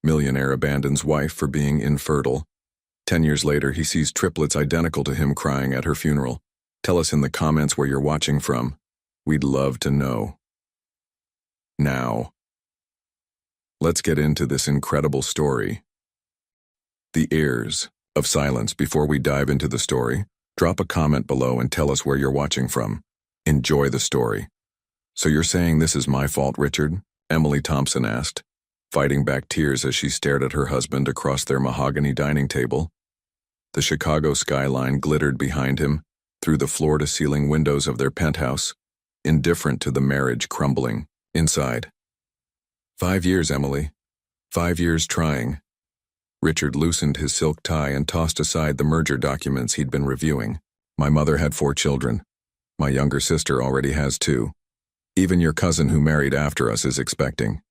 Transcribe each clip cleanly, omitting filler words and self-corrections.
Millionaire abandons wife for being infertile. 10 years later, he sees triplets identical to him crying at her funeral. Tell us in the comments where you're watching from. We'd love to know. Now, let's get into this incredible story. The ears of silence. Before we dive into the story, drop a comment below and tell us where you're watching from. Enjoy the story. So you're saying this is my fault, Richard? Emily Thompson asked, fighting back tears as she stared at her husband across their mahogany dining table. The Chicago skyline glittered behind him through the floor-to-ceiling windows of their penthouse, indifferent to the marriage crumbling inside. 5 years, Emily. 5 years trying. Richard loosened his silk tie and tossed aside the merger documents he'd been reviewing. My mother had 4 children. My younger sister already has 2. Even your cousin who married after us is expecting.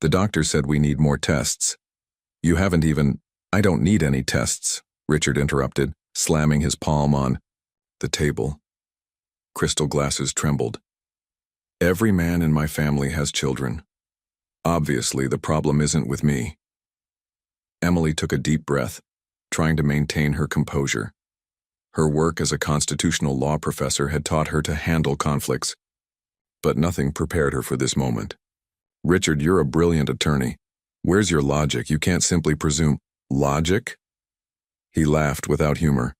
The doctor said we need more tests. You haven't even— I don't need any tests, Richard interrupted, slamming his palm on the table. Crystal glasses trembled. Every man in my family has children. Obviously, the problem isn't with me. Emily took a deep breath, trying to maintain her composure. Her work as a constitutional law professor had taught her to handle conflicts, but nothing prepared her for this moment. Richard, you're a brilliant attorney. Where's your logic? You can't simply presume. Logic? He laughed without humor.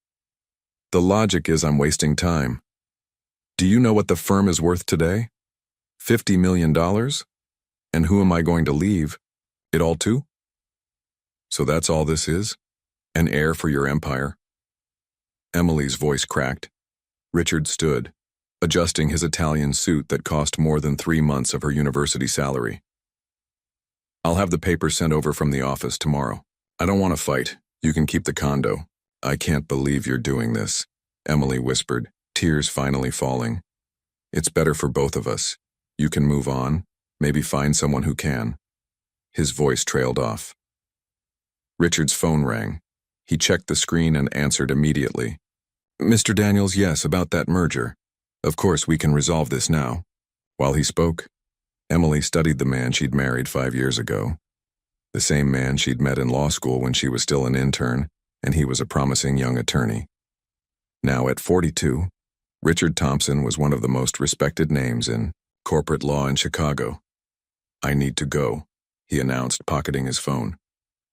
The logic is I'm wasting time. Do you know what the firm is worth today? $50 million? And who am I going to leave it all to? So that's all this is? An heir for your empire? Emily's voice cracked. Richard stood, adjusting his Italian suit that cost more than 3 months of her university salary. I'll have the papers sent over from the office tomorrow. I don't want to fight. You can keep the condo. I can't believe you're doing this, Emily whispered, tears finally falling. It's better for both of us. You can move on, maybe find someone who can. His voice trailed off. Richard's phone rang. He checked the screen and answered immediately. Mr. Daniels, yes, about that merger. Of course, we can resolve this now. While he spoke, Emily studied the man she'd married 5 years ago. The same man she'd met in law school when she was still an intern, and he was a promising young attorney. Now at 42, Richard Thompson was one of the most respected names in corporate law in Chicago. I need to go, he announced, pocketing his phone.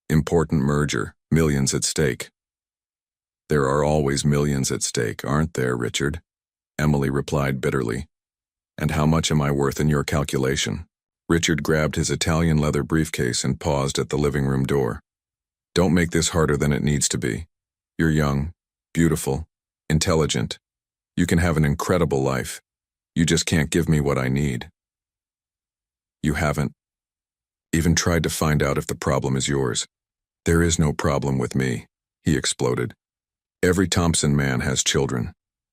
Important merger, millions at stake. There are always millions at stake, aren't there, Richard? Emily replied bitterly. And how much am I worth in your calculation? Richard grabbed his Italian leather briefcase and paused at the living room door. Don't make this harder than it needs to be. You're young, beautiful, intelligent. You can have an incredible life. You just can't give me what I need. You haven't even tried to find out if the problem is yours. There is no problem with me, he exploded. Every Thompson man has children.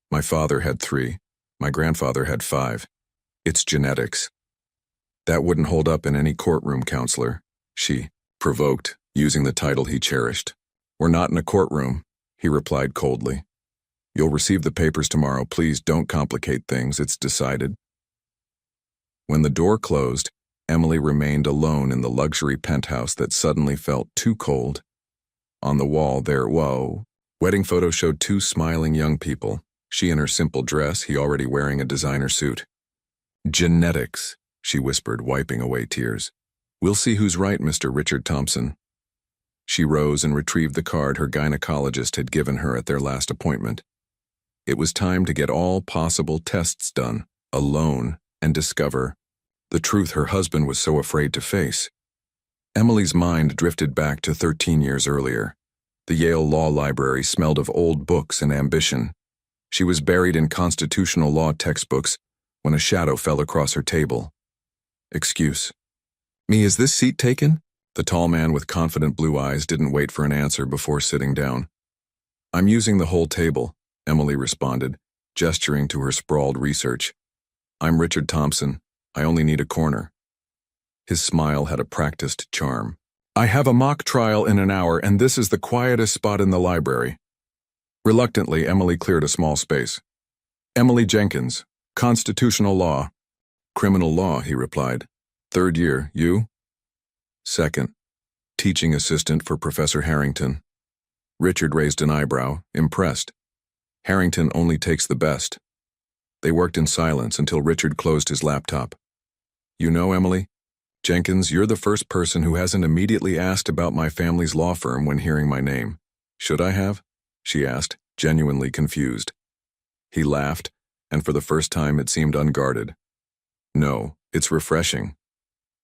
My father had 3. My grandfather had 5. It's genetics. That wouldn't hold up in any courtroom, counselor, she provoked, using the title he cherished. We're not in a courtroom, he replied coldly. You'll receive the papers tomorrow. Please don't complicate things. It's decided. When the door closed, Emily remained alone in the luxury penthouse that suddenly felt too cold. On the wall their wedding photo showed 2 smiling young people, she in her simple dress, he already wearing a designer suit. Genetics, she whispered, wiping away tears. We'll see who's right, Mr. Richard Thompson. She rose and retrieved the card her gynecologist had given her at their last appointment. It was time to get all possible tests done, alone, and discover the truth her husband was so afraid to face. Emily's mind drifted back to 13 years earlier. The Yale Law Library smelled of old books and ambition. She was buried in constitutional law textbooks when a shadow fell across her table. Excuse me, is this seat taken? The tall man with confident blue eyes didn't wait for an answer before sitting down. I'm using the whole table, Emily responded, gesturing to her sprawled research. I'm Richard Thompson. I only need a corner. His smile had a practiced charm. I have a mock trial in an hour, and this is the quietest spot in the library. Reluctantly, Emily cleared a small space. Emily Jenkins, Constitutional Law. Criminal law, he replied. 3rd year, you? 2nd. teaching assistant for Professor Harrington. Richard raised an eyebrow, impressed. Harrington only takes the best. They worked in silence until Richard closed his laptop. You know, Emily? Jenkins, you're the first person who hasn't immediately asked about my family's law firm when hearing my name. Should I have? She asked, genuinely confused. He laughed, and for the first time it seemed unguarded. No, it's refreshing.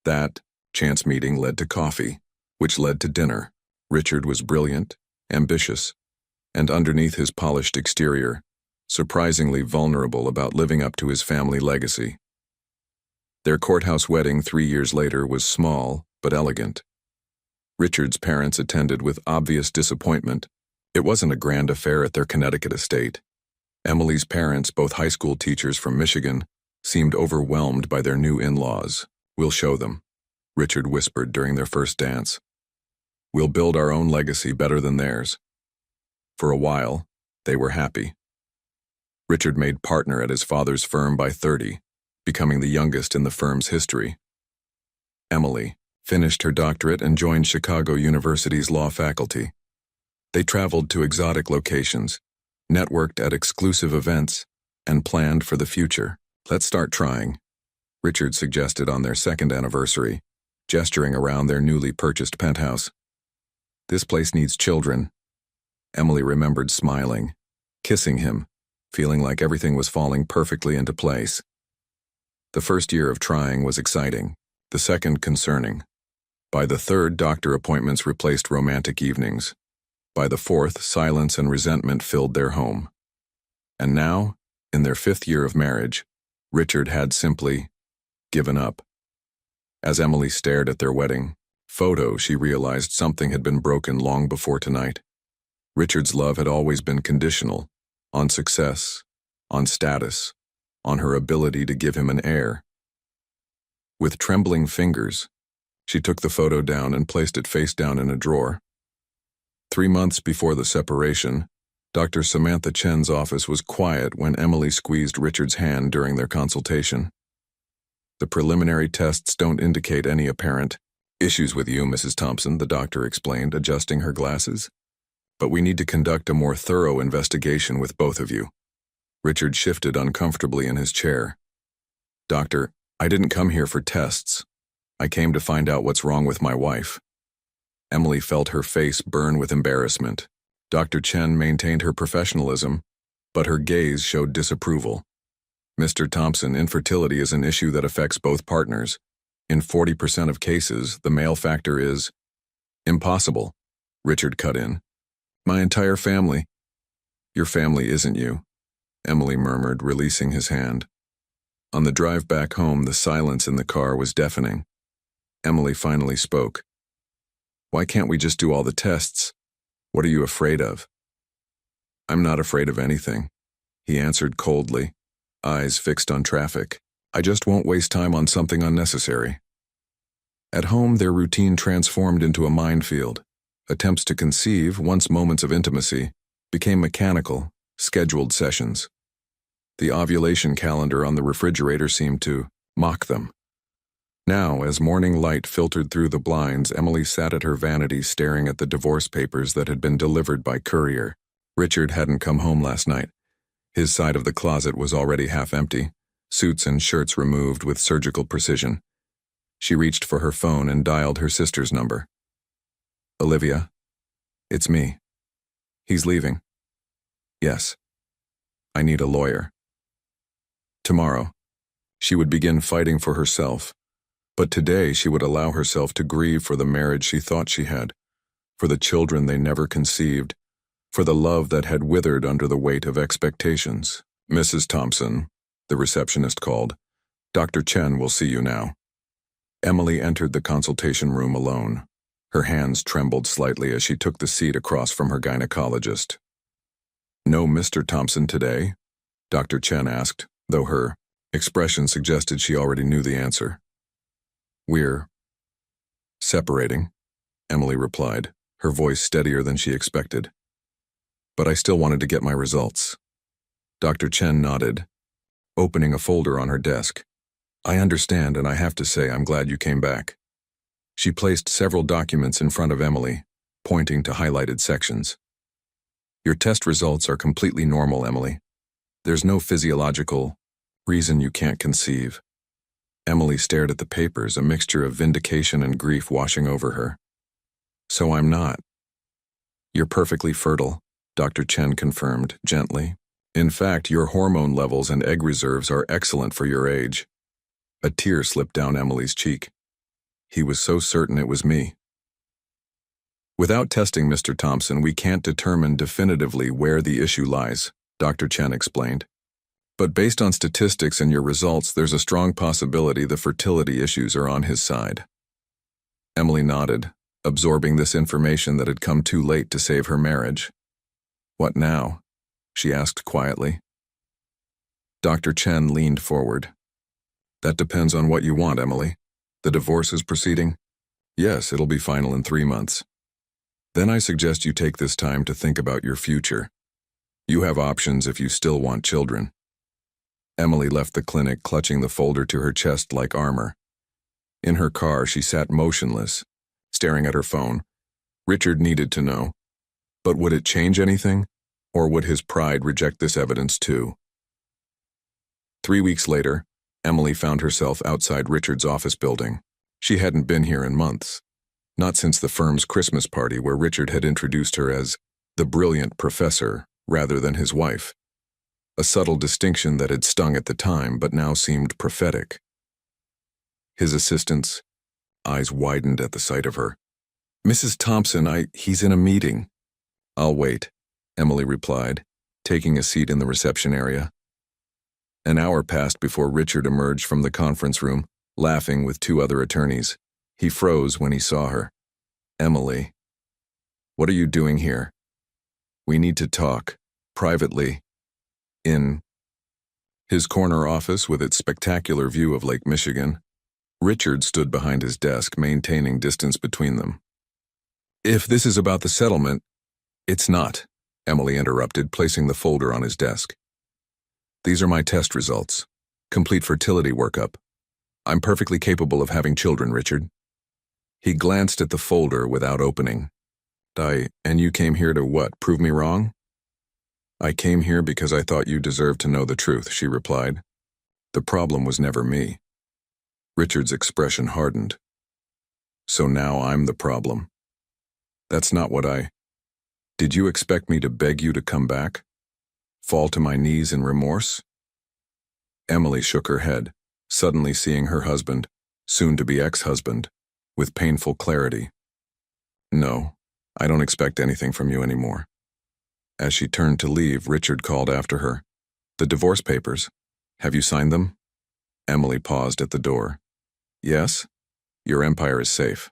That chance meeting led to coffee, which led to dinner. Richard was brilliant, ambitious, and underneath his polished exterior, surprisingly vulnerable about living up to his family legacy. Their courthouse wedding 3 years later was small but elegant. Richard's parents attended with obvious disappointment. It wasn't a grand affair at their Connecticut estate. Emily's parents, both high school teachers from Michigan, seemed overwhelmed by their new in-laws. We'll show them, Richard whispered during their first dance. We'll build our own legacy better than theirs. For a while, they were happy. Richard made partner at his father's firm by 30, becoming the youngest in the firm's history. Emily finished her doctorate and joined Chicago University's law faculty. They traveled to exotic locations, networked at exclusive events, and planned for the future. Let's start trying, Richard suggested on their second anniversary, gesturing around their newly purchased penthouse. This place needs children. Emily remembered smiling, kissing him, feeling like everything was falling perfectly into place. The first year of trying was exciting, the second concerning. By the third, doctor appointments replaced romantic evenings. By the fourth, silence and resentment filled their home. And now, in their 5th year of marriage, Richard had simply given up. As Emily stared at their wedding photo, she realized something had been broken long before tonight. Richard's love had always been conditional, on success, on status, on her ability to give him an heir. With trembling fingers, she took the photo down and placed it face down in a drawer. 3 months before the separation, Dr. Samantha Chen's office was quiet when Emily squeezed Richard's hand during their consultation. The preliminary tests don't indicate any apparent issues with you, Mrs. Thompson, the doctor explained, adjusting her glasses. But we need to conduct a more thorough investigation with both of you. Richard shifted uncomfortably in his chair. Doctor, I didn't come here for tests. I came to find out what's wrong with my wife. Emily felt her face burn with embarrassment. Dr. Chen maintained her professionalism, but her gaze showed disapproval. Mr. Thompson, infertility is an issue that affects both partners. In 40% of cases, the male factor is impossible, Richard cut in. My entire family. Your family isn't you, Emily murmured, releasing his hand. On the drive back home, the silence in the car was deafening. Emily finally spoke. Why can't we just do all the tests? What are you afraid of? I'm not afraid of anything, he answered coldly, eyes fixed on traffic. I just won't waste time on something unnecessary. At home, their routine transformed into a minefield. Attempts to conceive, once moments of intimacy, became mechanical, scheduled sessions. The ovulation calendar on the refrigerator seemed to mock them. Now, as morning light filtered through the blinds, Emily sat at her vanity staring at the divorce papers that had been delivered by courier. Richard hadn't come home last night. His side of the closet was already half empty, suits and shirts removed with surgical precision. She reached for her phone and dialed her sister's number. Olivia, it's me. He's leaving. Yes. I need a lawyer. Tomorrow, she would begin fighting for herself, but today she would allow herself to grieve for the marriage she thought she had, for the children they never conceived, for the love that had withered under the weight of expectations. Mrs. Thompson, the receptionist called. Dr. Chen will see you now. Emily entered the consultation room alone. Her hands trembled slightly as she took the seat across from her gynecologist. No Mr. Thompson today? Dr. Chen asked, though her expression suggested she already knew the answer. We're separating, Emily replied, her voice steadier than she expected. But I still wanted to get my results. Dr. Chen nodded, opening a folder on her desk. I understand, and I have to say I'm glad you came back. She placed several documents in front of Emily, pointing to highlighted sections. Your test results are completely normal, Emily. There's no physiological reason you can't conceive. Emily stared at the papers, a mixture of vindication and grief washing over her. So I'm not. You're perfectly fertile, Dr. Chen confirmed, gently. In fact, your hormone levels and egg reserves are excellent for your age. A tear slipped down Emily's cheek. He was so certain it was me. Without testing, Mr. Thompson, we can't determine definitively where the issue lies, Dr. Chen explained. But based on statistics and your results, there's a strong possibility the fertility issues are on his side. Emily nodded, absorbing this information that had come too late to save her marriage. What now? She asked quietly. Dr. Chen leaned forward. That depends on what you want, Emily. The divorce is proceeding? Yes, it'll be final in 3 months. Then I suggest you take this time to think about your future. You have options if you still want children. Emily left the clinic, clutching the folder to her chest like armor. In her car, she sat motionless, staring at her phone. Richard needed to know. But would it change anything? Or would his pride reject this evidence too? 3 weeks later, Emily found herself outside Richard's office building. She hadn't been here in months. Not since the firm's Christmas party where Richard had introduced her as the brilliant professor rather than his wife. A subtle distinction that had stung at the time but now seemed prophetic. His assistant's eyes widened at the sight of her. Mrs. Thompson, he's in a meeting. I'll wait, Emily replied, taking a seat in the reception area. An hour passed before Richard emerged from the conference room, laughing with 2 other attorneys. He froze when he saw her. Emily, what are you doing here? We need to talk, privately, in his corner office with its spectacular view of Lake Michigan. Richard stood behind his desk, maintaining distance between them. If this is about the settlement, it's not, Emily interrupted, placing the folder on his desk. These are my test results. Complete fertility workup. I'm perfectly capable of having children, Richard. He glanced at the folder without opening. And you came here to what, prove me wrong? I came here because I thought you deserved to know the truth, she replied. The problem was never me. Richard's expression hardened. So now I'm the problem. That's not what Did you expect me to beg you to come back? Fall to my knees in remorse? Emily shook her head, suddenly seeing her husband, soon-to-be ex-husband, with painful clarity. No, I don't expect anything from you anymore. As she turned to leave, Richard called after her. The divorce papers. Have you signed them? Emily paused at the door. Yes, your empire is safe.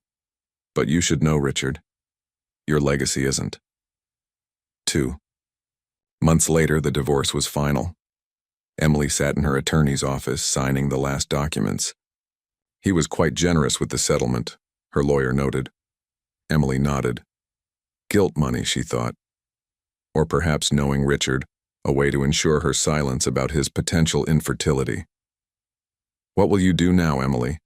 But you should know, Richard, your legacy isn't. 2 months later, the divorce was final. Emily sat in her attorney's office, signing the last documents. He was quite generous with the settlement, her lawyer noted. Emily nodded. Guilt money, she thought. Or perhaps, knowing Richard, a way to ensure her silence about his potential infertility. What will you do now, Emily?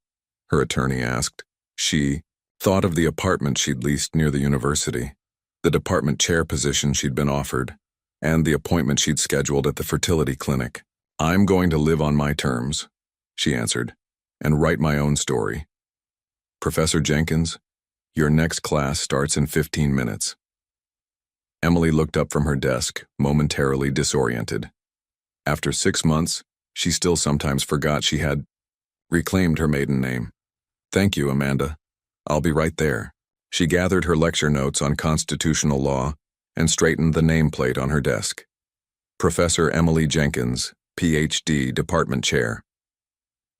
Her attorney asked. She thought of the apartment she'd leased near the university, the department chair position she'd been offered, and the appointment she'd scheduled at the fertility clinic. I'm going to live on my terms, she answered, and write my own story. Professor Jenkins, your next class starts in 15 minutes. Emily looked up from her desk, momentarily disoriented. After 6 months, she still sometimes forgot she had reclaimed her maiden name. Thank you, Amanda. I'll be right there. She gathered her lecture notes on constitutional law and straightened the nameplate on her desk. Professor Emily Jenkins, Ph.D., Department Chair.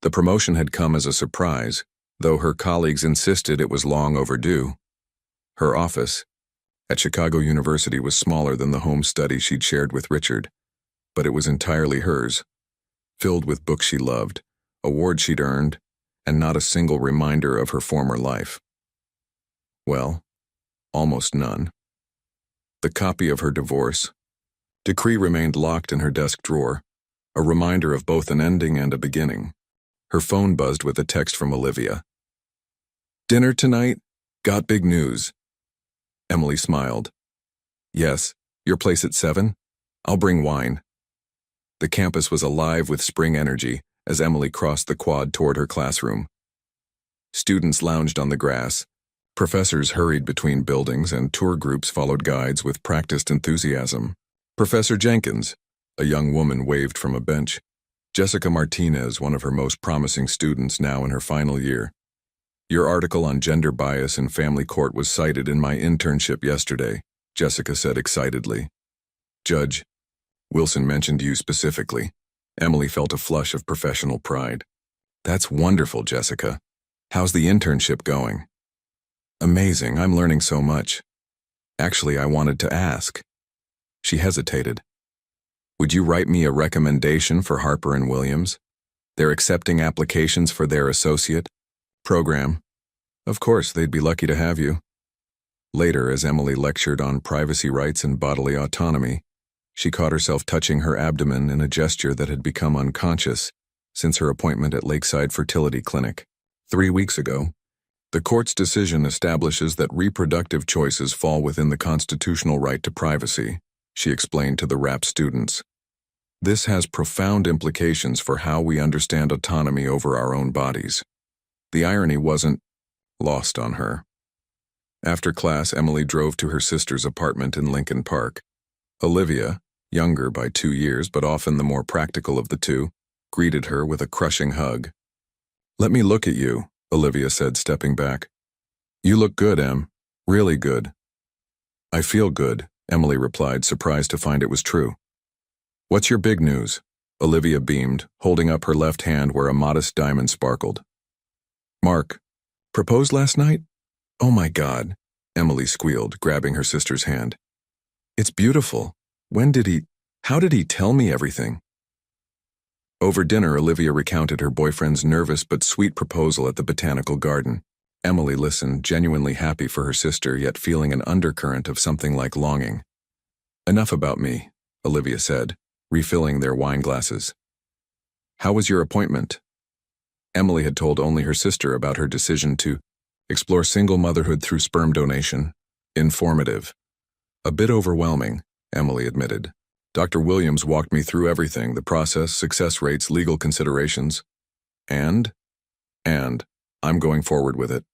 The promotion had come as a surprise, though her colleagues insisted it was long overdue. Her office at Chicago University was smaller than the home study she'd shared with Richard, but it was entirely hers, filled with books she loved, awards she'd earned, and not a single reminder of her former life. Well, almost none. The copy of her divorce decree remained locked in her desk drawer, a reminder of both an ending and a beginning. Her phone buzzed with a text from Olivia. Dinner tonight? Got big news. Emily smiled. Yes, your place at 7? I'll bring wine. The campus was alive with spring energy as Emily crossed the quad toward her classroom. Students lounged on the grass. Professors hurried between buildings and tour groups followed guides with practiced enthusiasm. Professor Jenkins, a young woman, waved from a bench. Jessica Martinez, one of her most promising students now in her final year. Your article on gender bias in family court was cited in my internship yesterday, Jessica said excitedly. Judge Wilson mentioned you specifically. Emily felt a flush of professional pride. That's wonderful, Jessica. How's the internship going? Amazing, I'm learning so much. Actually, I wanted to ask. She hesitated. Would you write me a recommendation for Harper & Williams? They're accepting applications for their associate program. Of course, they'd be lucky to have you. Later, as Emily lectured on privacy rights and bodily autonomy, she caught herself touching her abdomen in a gesture that had become unconscious since her appointment at Lakeside Fertility Clinic. 3 weeks ago, the court's decision establishes that reproductive choices fall within the constitutional right to privacy, she explained to the RAP students. This has profound implications for how we understand autonomy over our own bodies. The irony wasn't lost on her. After class, Emily drove to her sister's apartment in Lincoln Park. Olivia, younger by 2 years but often the more practical of the two, greeted her with a crushing hug. Let me look at you, Olivia said, stepping back. You look good, Em. Really good. I feel good, Emily replied, surprised to find it was true. What's your big news? Olivia beamed, holding up her left hand where a modest diamond sparkled. Mark, proposed last night? Oh my God, Emily squealed, grabbing her sister's hand. It's beautiful. How did he tell me everything? Over dinner, Olivia recounted her boyfriend's nervous but sweet proposal at the botanical garden. Emily listened, genuinely happy for her sister, yet feeling an undercurrent of something like longing. Enough about me, Olivia said, refilling their wine glasses. How was your appointment? Emily had told only her sister about her decision to explore single motherhood through sperm donation. Informative. A bit overwhelming, Emily admitted. Dr. Williams walked me through everything, the process, success rates, legal considerations. And I'm going forward with it.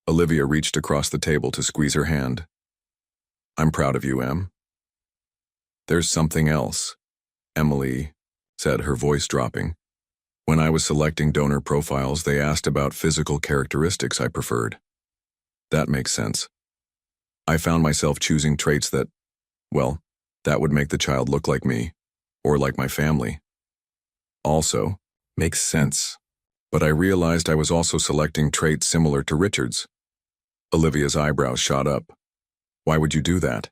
Olivia reached across the table to squeeze her hand. I'm proud of you, Em. There's something else, Emily said, her voice dropping. When I was selecting donor profiles, they asked about physical characteristics I preferred. That makes sense. I found myself choosing traits that would make the child look like me, or like my family. Also, makes sense. But I realized I was also selecting traits similar to Richard's. Olivia's eyebrows shot up. Why would you do that?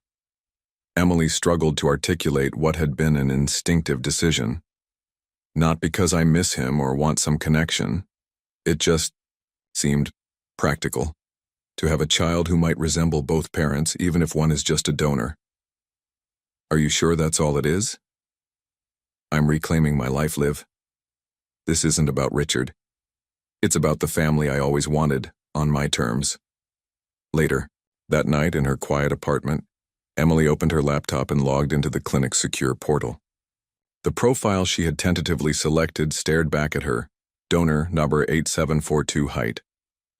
Emily struggled to articulate what had been an instinctive decision. Not because I miss him or want some connection. It just seemed practical to have a child who might resemble both parents, even if one is just a donor. Are you sure that's all it is? I'm reclaiming my life, Liv. This isn't about Richard. It's about the family I always wanted, on my terms. Later, that night in her quiet apartment, Emily opened her laptop and logged into the clinic's secure portal. The profile she had tentatively selected stared back at her. Donor number 8742, height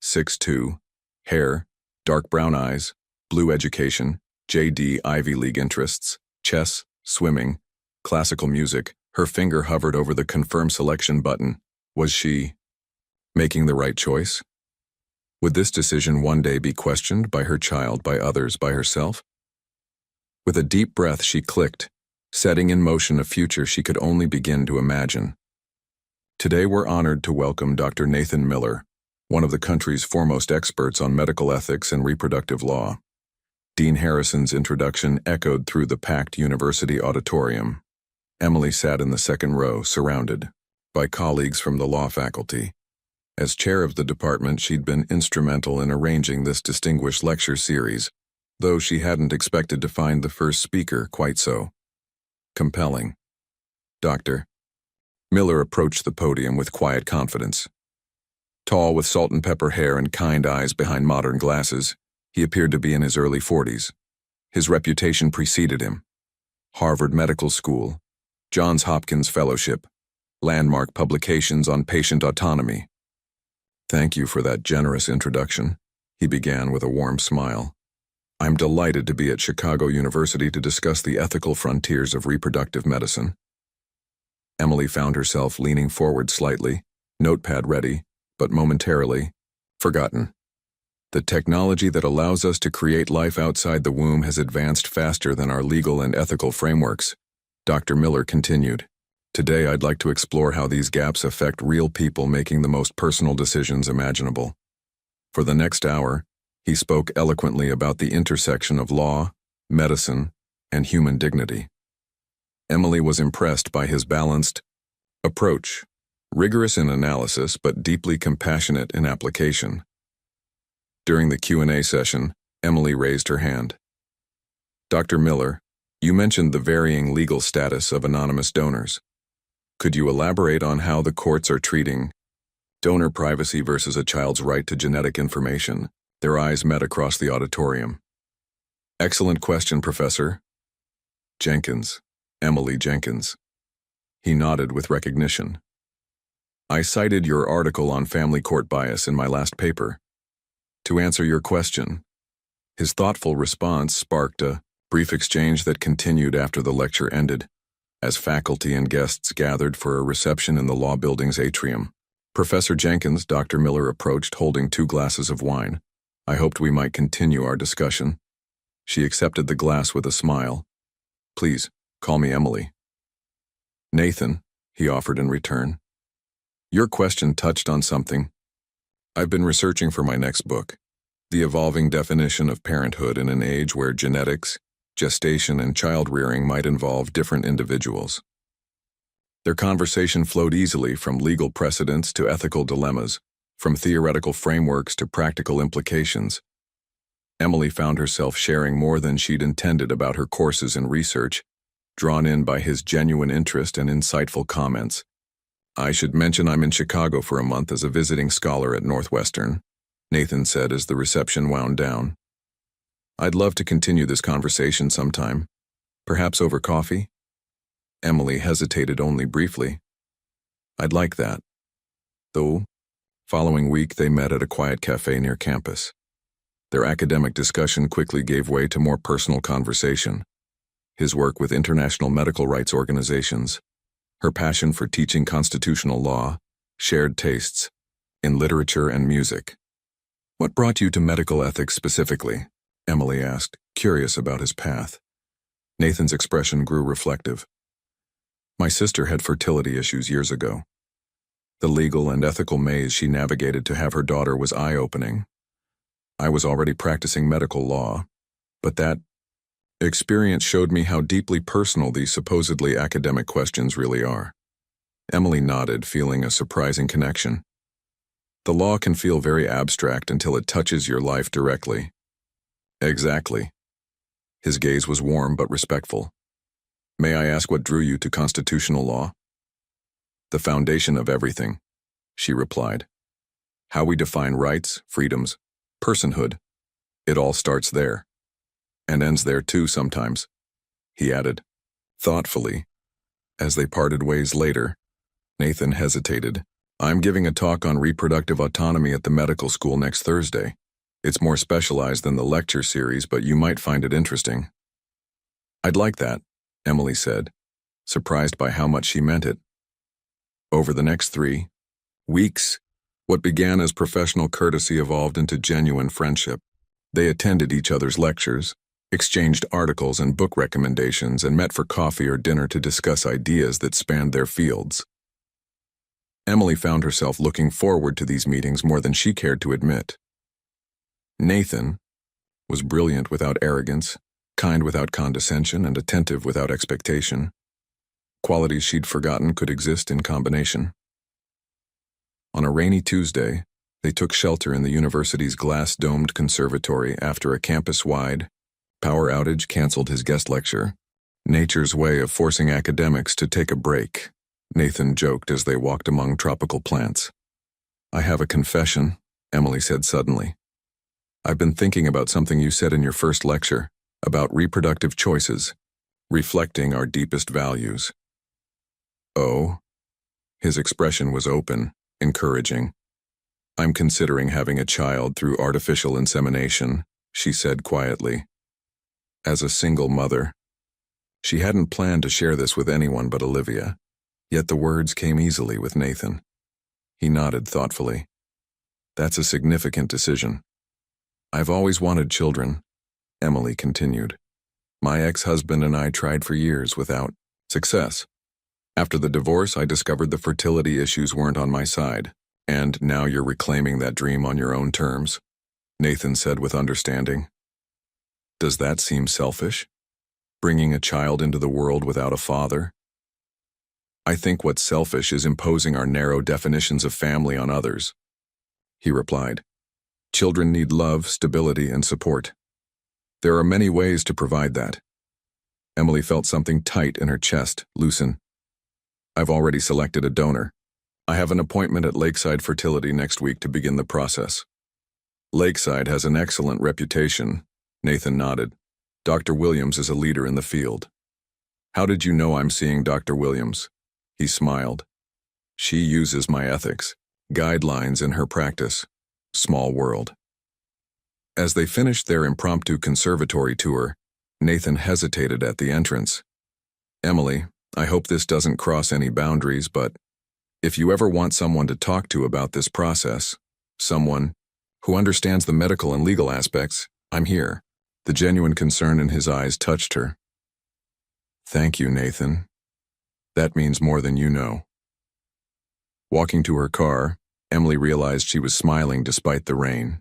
6'2", hair, dark brown eyes, blue education, JD Ivy League interests, chess, swimming, classical music. Her finger hovered over the confirm selection button. Was she making the right choice? Would this decision one day be questioned by her child, by others, by herself? With a deep breath, she clicked, setting in motion a future she could only begin to imagine. Today we're honored to welcome Dr. Nathan Miller, one of the country's foremost experts on medical ethics and reproductive law. Dean Harrison's introduction echoed through the packed university auditorium. Emily sat in the second row, surrounded by colleagues from the law faculty. As chair of the department, she'd been instrumental in arranging this distinguished lecture series, though she hadn't expected to find the first speaker quite so compelling. Dr. Miller approached the podium with quiet confidence. Tall with salt and pepper hair and kind eyes behind modern glasses, he appeared to be in his early 40s. His reputation preceded him. Harvard Medical School, Johns Hopkins Fellowship, landmark publications on patient autonomy. "Thank you for that generous introduction," he began with a warm smile. "I'm delighted to be at Chicago University to discuss the ethical frontiers of reproductive medicine." Emily found herself leaning forward slightly, notepad ready, but momentarily forgotten. "The technology that allows us to create life outside the womb has advanced faster than our legal and ethical frameworks," Dr. Miller continued. "Today I'd like to explore how these gaps affect real people making the most personal decisions imaginable." For the next hour, he spoke eloquently about the intersection of law, medicine, and human dignity. Emily was impressed by his balanced approach, rigorous in analysis but deeply compassionate in application. During the Q&A session, Emily raised her hand. "Dr. Miller, you mentioned the varying legal status of anonymous donors. Could you elaborate on how the courts are treating donor privacy versus a child's right to genetic information?" Their eyes met across the auditorium. "Excellent question, Professor Jenkins, Emily Jenkins." He nodded with recognition. "I cited your article on family court bias in my last paper. To answer your question." His thoughtful response sparked a brief exchange that continued after the lecture ended, as faculty and guests gathered for a reception in the law building's atrium. "Professor Jenkins," Dr. Miller approached holding 2 glasses of wine. "I hoped we might continue our discussion." She accepted the glass with a smile. "Please, call me Emily." "Nathan," he offered in return. "Your question touched on something I've been researching for my next book, the evolving definition of parenthood in an age where genetics, gestation, and child-rearing might involve different individuals." Their conversation flowed easily from legal precedents to ethical dilemmas, from theoretical frameworks to practical implications. Emily found herself sharing more than she'd intended about her courses and research, drawn in by his genuine interest and insightful comments. "I should mention I'm in Chicago for a month as a visiting scholar at Northwestern," Nathan said as the reception wound down. "I'd love to continue this conversation sometime, perhaps over coffee." Emily hesitated only briefly. "I'd like that." The following week they met at a quiet cafe near campus. Their academic discussion quickly gave way to more personal conversation. His work with international medical rights organizations, her passion for teaching constitutional law, shared tastes in literature and music. "What brought you to medical ethics specifically?" Emily asked, curious about his path. Nathan's expression grew reflective. "My sister had fertility issues years ago. The legal and ethical maze she navigated to have her daughter was eye-opening. I was already practicing medical law, but that experience showed me how deeply personal these supposedly academic questions really are." Emily nodded, feeling a surprising connection. "The law can feel very abstract until it touches your life directly." "Exactly." His gaze was warm but respectful. "May I ask what drew you to constitutional law?" "The foundation of everything," she replied. "How we define rights, freedoms, personhood. It all starts there. And ends there too sometimes," he added, thoughtfully. As they parted ways later, Nathan hesitated. "I'm giving a talk on reproductive autonomy at the medical school next Thursday. It's more specialized than the lecture series, but you might find it interesting." "I'd like that," Emily said, surprised by how much she meant it. Over the next 3 weeks, what began as professional courtesy evolved into genuine friendship. They attended each other's lectures, exchanged articles and book recommendations, and met for coffee or dinner to discuss ideas that spanned their fields. Emily found herself looking forward to these meetings more than she cared to admit. Nathan was brilliant without arrogance, kind without condescension, and attentive without expectation. Qualities she'd forgotten could exist in combination. On a rainy Tuesday, they took shelter in the university's glass-domed conservatory after a campus-wide power outage canceled his guest lecture. "Nature's way of forcing academics to take a break," Nathan joked as they walked among tropical plants. I have a confession, Emily said suddenly. I've been thinking about something you said in your first lecture, about reproductive choices, reflecting our deepest values. Oh? His expression was open, encouraging. I'm considering having a child through artificial insemination, she said quietly. As a single mother. She hadn't planned to share this with anyone but Olivia, yet the words came easily with Nathan. He nodded thoughtfully. That's a significant decision. I've always wanted children, Emily continued. My ex-husband and I tried for years without success. After the divorce, I discovered the fertility issues weren't on my side, and now you're reclaiming that dream on your own terms, Nathan said with understanding. Does that seem selfish? Bringing a child into the world without a father? I think what's selfish is imposing our narrow definitions of family on others, he replied. Children need love, stability, and support. There are many ways to provide that. Emily felt something tight in her chest loosen. I've already selected a donor. I have an appointment at Lakeside Fertility next week to begin the process. Lakeside has an excellent reputation, Nathan nodded. Dr. Williams is a leader in the field. How did you know I'm seeing Dr. Williams? He smiled. She uses my ethics, guidelines in her practice. Small world. As they finished their impromptu conservatory tour, Nathan hesitated at the entrance. Emily, I hope this doesn't cross any boundaries, but if you ever want someone to talk to about this process, someone who understands the medical and legal aspects, I'm here. The genuine concern in his eyes touched her. Thank you, Nathan. That means more than you know. Walking to her car, Emily realized she was smiling despite the rain.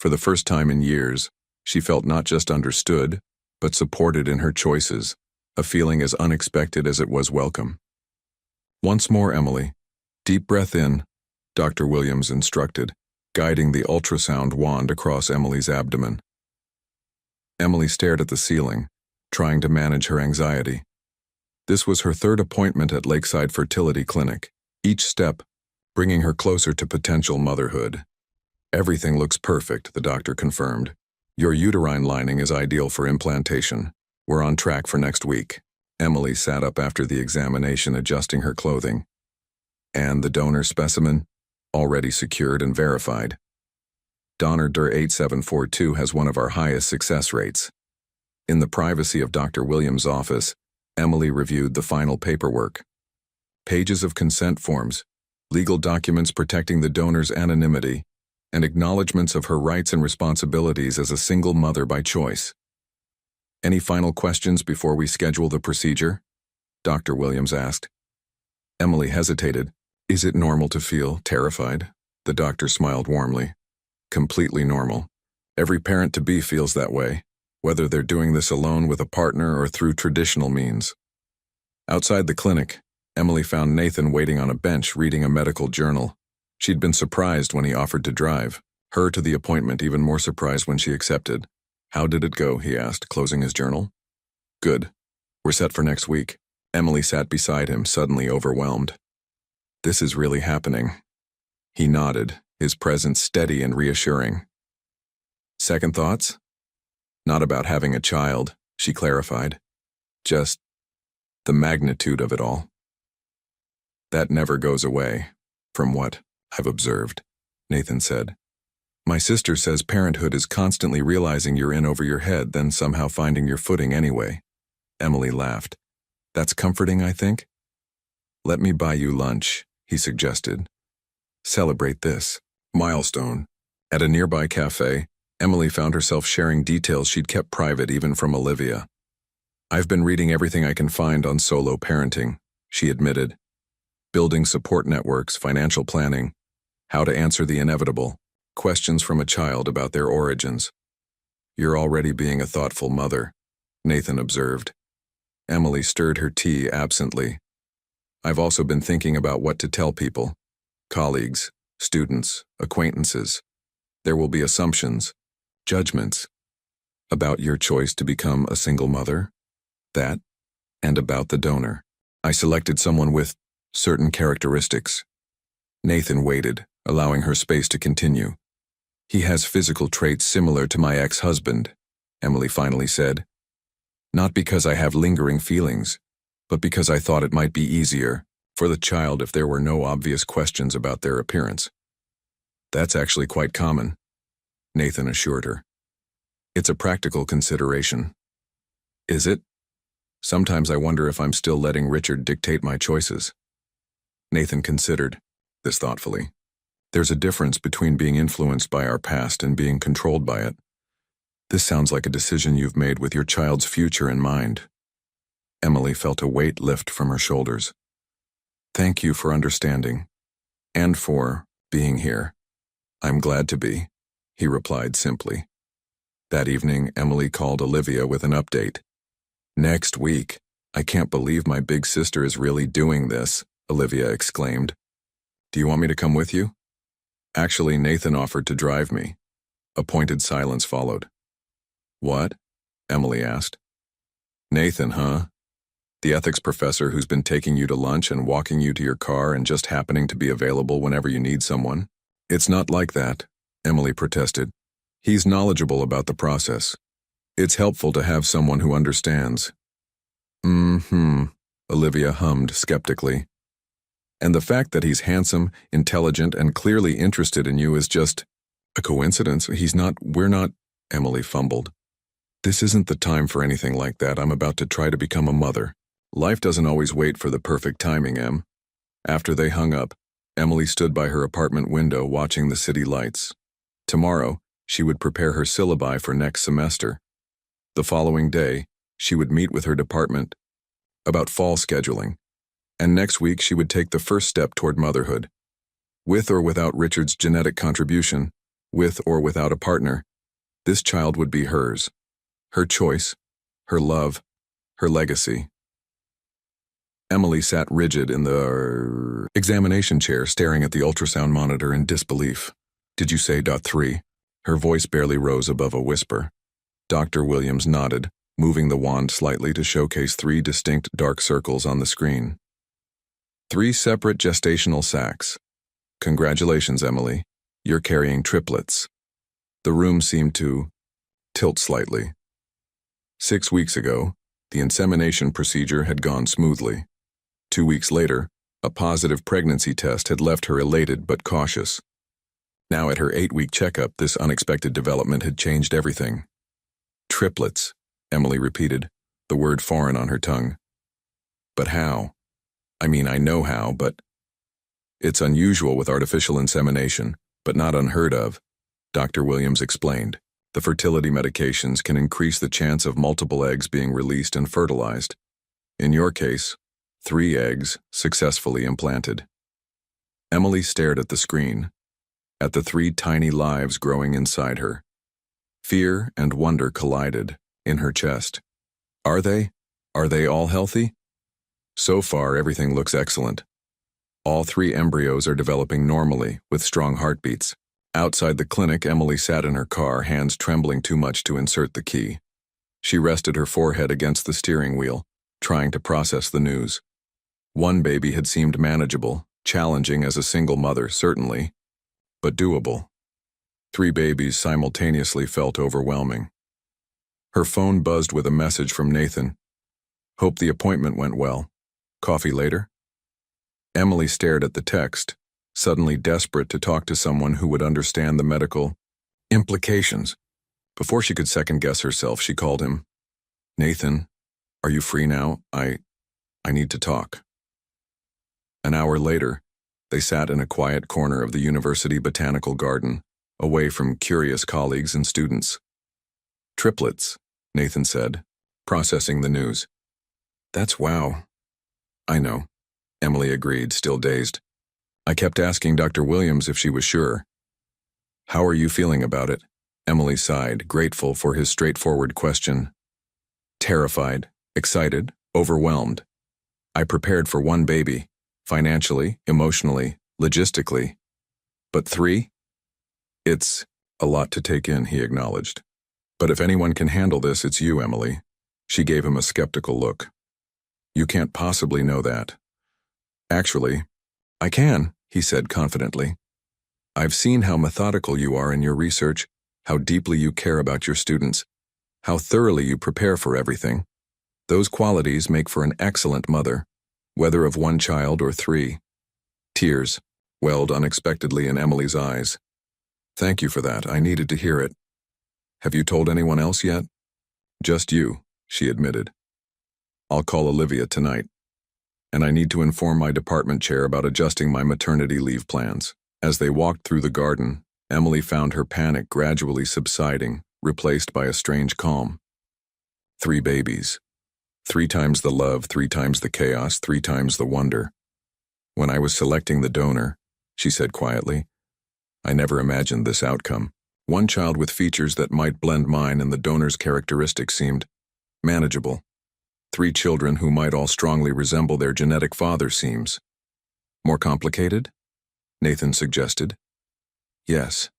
For the first time in years, she felt not just understood, but supported in her choices, a feeling as unexpected as it was welcome. Once more, Emily. Deep breath in, Dr. Williams instructed, guiding the ultrasound wand across Emily's abdomen. Emily stared at the ceiling, trying to manage her anxiety. This was her third appointment at Lakeside Fertility Clinic, each step bringing her closer to potential motherhood. Everything looks perfect, the doctor confirmed. Your uterine lining is ideal for implantation. We're on track for next week. Emily sat up after the examination, adjusting her clothing. And the donor specimen? Already secured and verified. Donor DIR 8742 has one of our highest success rates. In the privacy of Dr. Williams' office, Emily reviewed the final paperwork. Pages of consent forms, legal documents protecting the donor's anonymity, and acknowledgments of her rights and responsibilities as a single mother by choice. Any final questions before we schedule the procedure? Dr. Williams asked. Emily hesitated. Is it normal to feel terrified? The doctor smiled warmly. Completely normal. Every parent-to-be feels that way, whether they're doing this alone with a partner or through traditional means. Outside the clinic, Emily found Nathan waiting on a bench reading a medical journal. She'd been surprised when he offered to drive, her to the appointment even more surprised when she accepted. How did it go? He asked, closing his journal. Good. We're set for next week. Emily sat beside him, suddenly overwhelmed. This is really happening. He nodded, his presence steady and reassuring. Second thoughts? Not about having a child, she clarified. Just the magnitude of it all. That never goes away, from what I've observed, Nathan said. My sister says parenthood is constantly realizing you're in over your head, then somehow finding your footing anyway. Emily laughed. That's comforting, I think. Let me buy you lunch, he suggested. Celebrate this milestone. At a nearby cafe, Emily found herself sharing details she'd kept private even from Olivia. I've been reading everything I can find on solo parenting, she admitted. Building support networks, financial planning, how to answer the inevitable, questions from a child about their origins. You're already being a thoughtful mother, Nathan observed. Emily stirred her tea absently. I've also been thinking about what to tell people, colleagues, students, acquaintances. There will be assumptions, judgments, about your choice to become a single mother, that, and about the donor. I selected someone with certain characteristics. Nathan waited, allowing her space to continue. He has physical traits similar to my ex-husband, Emily finally said. Not because I have lingering feelings, but because I thought it might be easier for the child if there were no obvious questions about their appearance. That's actually quite common, Nathan assured her. It's a practical consideration. Is it? Sometimes I wonder if I'm still letting Richard dictate my choices. Nathan considered this thoughtfully. There's a difference between being influenced by our past and being controlled by it. This sounds like a decision you've made with your child's future in mind. Emily felt a weight lift from her shoulders. Thank you for understanding. And for being here. I'm glad to be, he replied simply. That evening, Emily called Olivia with an update. Next week. I can't believe my big sister is really doing this, Olivia exclaimed. Do you want me to come with you? Actually, Nathan offered to drive me. A pointed silence followed. What? Emily asked. Nathan, huh? The ethics professor who's been taking you to lunch and walking you to your car and just happening to be available whenever you need someone? It's not like that, Emily protested. He's knowledgeable about the process. It's helpful to have someone who understands. Olivia hummed skeptically. And the fact that he's handsome, intelligent, and clearly interested in you is just a coincidence. We're not, Emily fumbled. This isn't the time for anything like that. I'm about to try to become a mother. Life doesn't always wait for the perfect timing, Em. After they hung up, Emily stood by her apartment window watching the city lights. Tomorrow, she would prepare her syllabi for next semester. The following day, she would meet with her department about fall scheduling. And next week she would take the first step toward motherhood. With or without Richard's genetic contribution, with or without a partner, this child would be hers. Her choice, her love, her legacy. Emily sat rigid in the examination chair, staring at the ultrasound monitor in disbelief. Did you say .3? Her voice barely rose above a whisper. Dr. Williams nodded, moving the wand slightly to showcase 3 distinct dark circles on the screen. 3 separate gestational sacs. Congratulations, Emily. You're carrying triplets. The room seemed to tilt slightly. 6 weeks ago, the insemination procedure had gone smoothly. 2 weeks later, a positive pregnancy test had left her elated but cautious. Now at her 8-week checkup, this unexpected development had changed everything. Triplets, Emily repeated, the word foreign on her tongue. But how? I mean, I know how, but it's unusual with artificial insemination, but not unheard of, Dr. Williams explained. The fertility medications can increase the chance of multiple eggs being released and fertilized. In your case, 3 eggs successfully implanted. Emily stared at the screen, at the 3 tiny lives growing inside her. Fear and wonder collided in her chest. Are they? Are they all healthy? So far, everything looks excellent. All 3 embryos are developing normally, with strong heartbeats. Outside the clinic, Emily sat in her car, hands trembling too much to insert the key. She rested her forehead against the steering wheel, trying to process the news. 1 baby had seemed manageable, challenging as a single mother, certainly, but doable. 3 babies simultaneously felt overwhelming. Her phone buzzed with a message from Nathan. Hope the appointment went well. Coffee later? Emily stared at the text, suddenly desperate to talk to someone who would understand the medical implications. Before she could second-guess herself, she called him. Nathan, are you free now? I need to talk. An hour later, they sat in a quiet corner of the university botanical garden, away from curious colleagues and students. Triplets, Nathan said, processing the news. That's wow. I know, Emily agreed, still dazed. I kept asking Dr. Williams if she was sure. How are you feeling about it? Emily sighed, grateful for his straightforward question. Terrified, excited, overwhelmed. I prepared for 1 baby, financially, emotionally, logistically. But 3? It's a lot to take in, he acknowledged. But if anyone can handle this, it's you, Emily. She gave him a skeptical look. You can't possibly know that. Actually, I can, he said confidently. I've seen how methodical you are in your research, how deeply you care about your students, how thoroughly you prepare for everything. Those qualities make for an excellent mother, whether of one child or three. Tears welled unexpectedly in Emily's eyes. Thank you for that. I needed to hear it. Have you told anyone else yet? Just you, she admitted. I'll call Olivia tonight. And I need to inform my department chair about adjusting my maternity leave plans. As they walked through the garden, Emily found her panic gradually subsiding, replaced by a strange calm. 3 babies. 3 times the love, 3 times the chaos, 3 times the wonder. When I was selecting the donor, she said quietly, I never imagined this outcome. 1 child with features that might blend mine and the donor's characteristics seemed manageable. 3 children who might all strongly resemble their genetic father seems more complicated? Nathan suggested. Yes.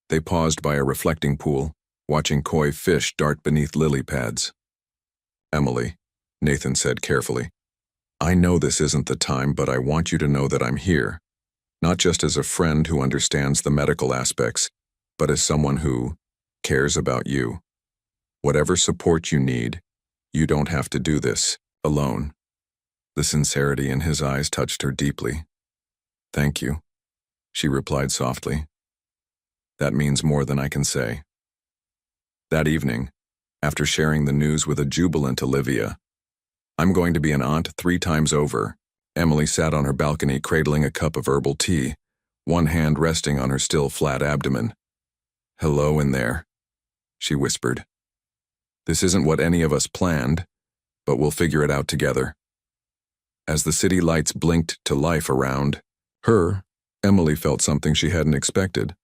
They paused by a reflecting pool, watching koi fish dart beneath lily pads. Emily, Nathan said carefully, I know this isn't the time, but I want you to know that I'm here, not just as a friend who understands the medical aspects, but as someone who cares about you. Whatever support you need, you don't have to do this alone. The sincerity in his eyes touched her deeply. Thank you, she replied softly. That means more than I can say. That evening, after sharing the news with a jubilant Olivia, I'm going to be an aunt 3 times over. Emily sat on her balcony cradling a cup of herbal tea, one hand resting on her still flat abdomen. Hello in there, she whispered. This isn't what any of us planned, but we'll figure it out together. As the city lights blinked to life around her, Emily felt something she hadn't expected,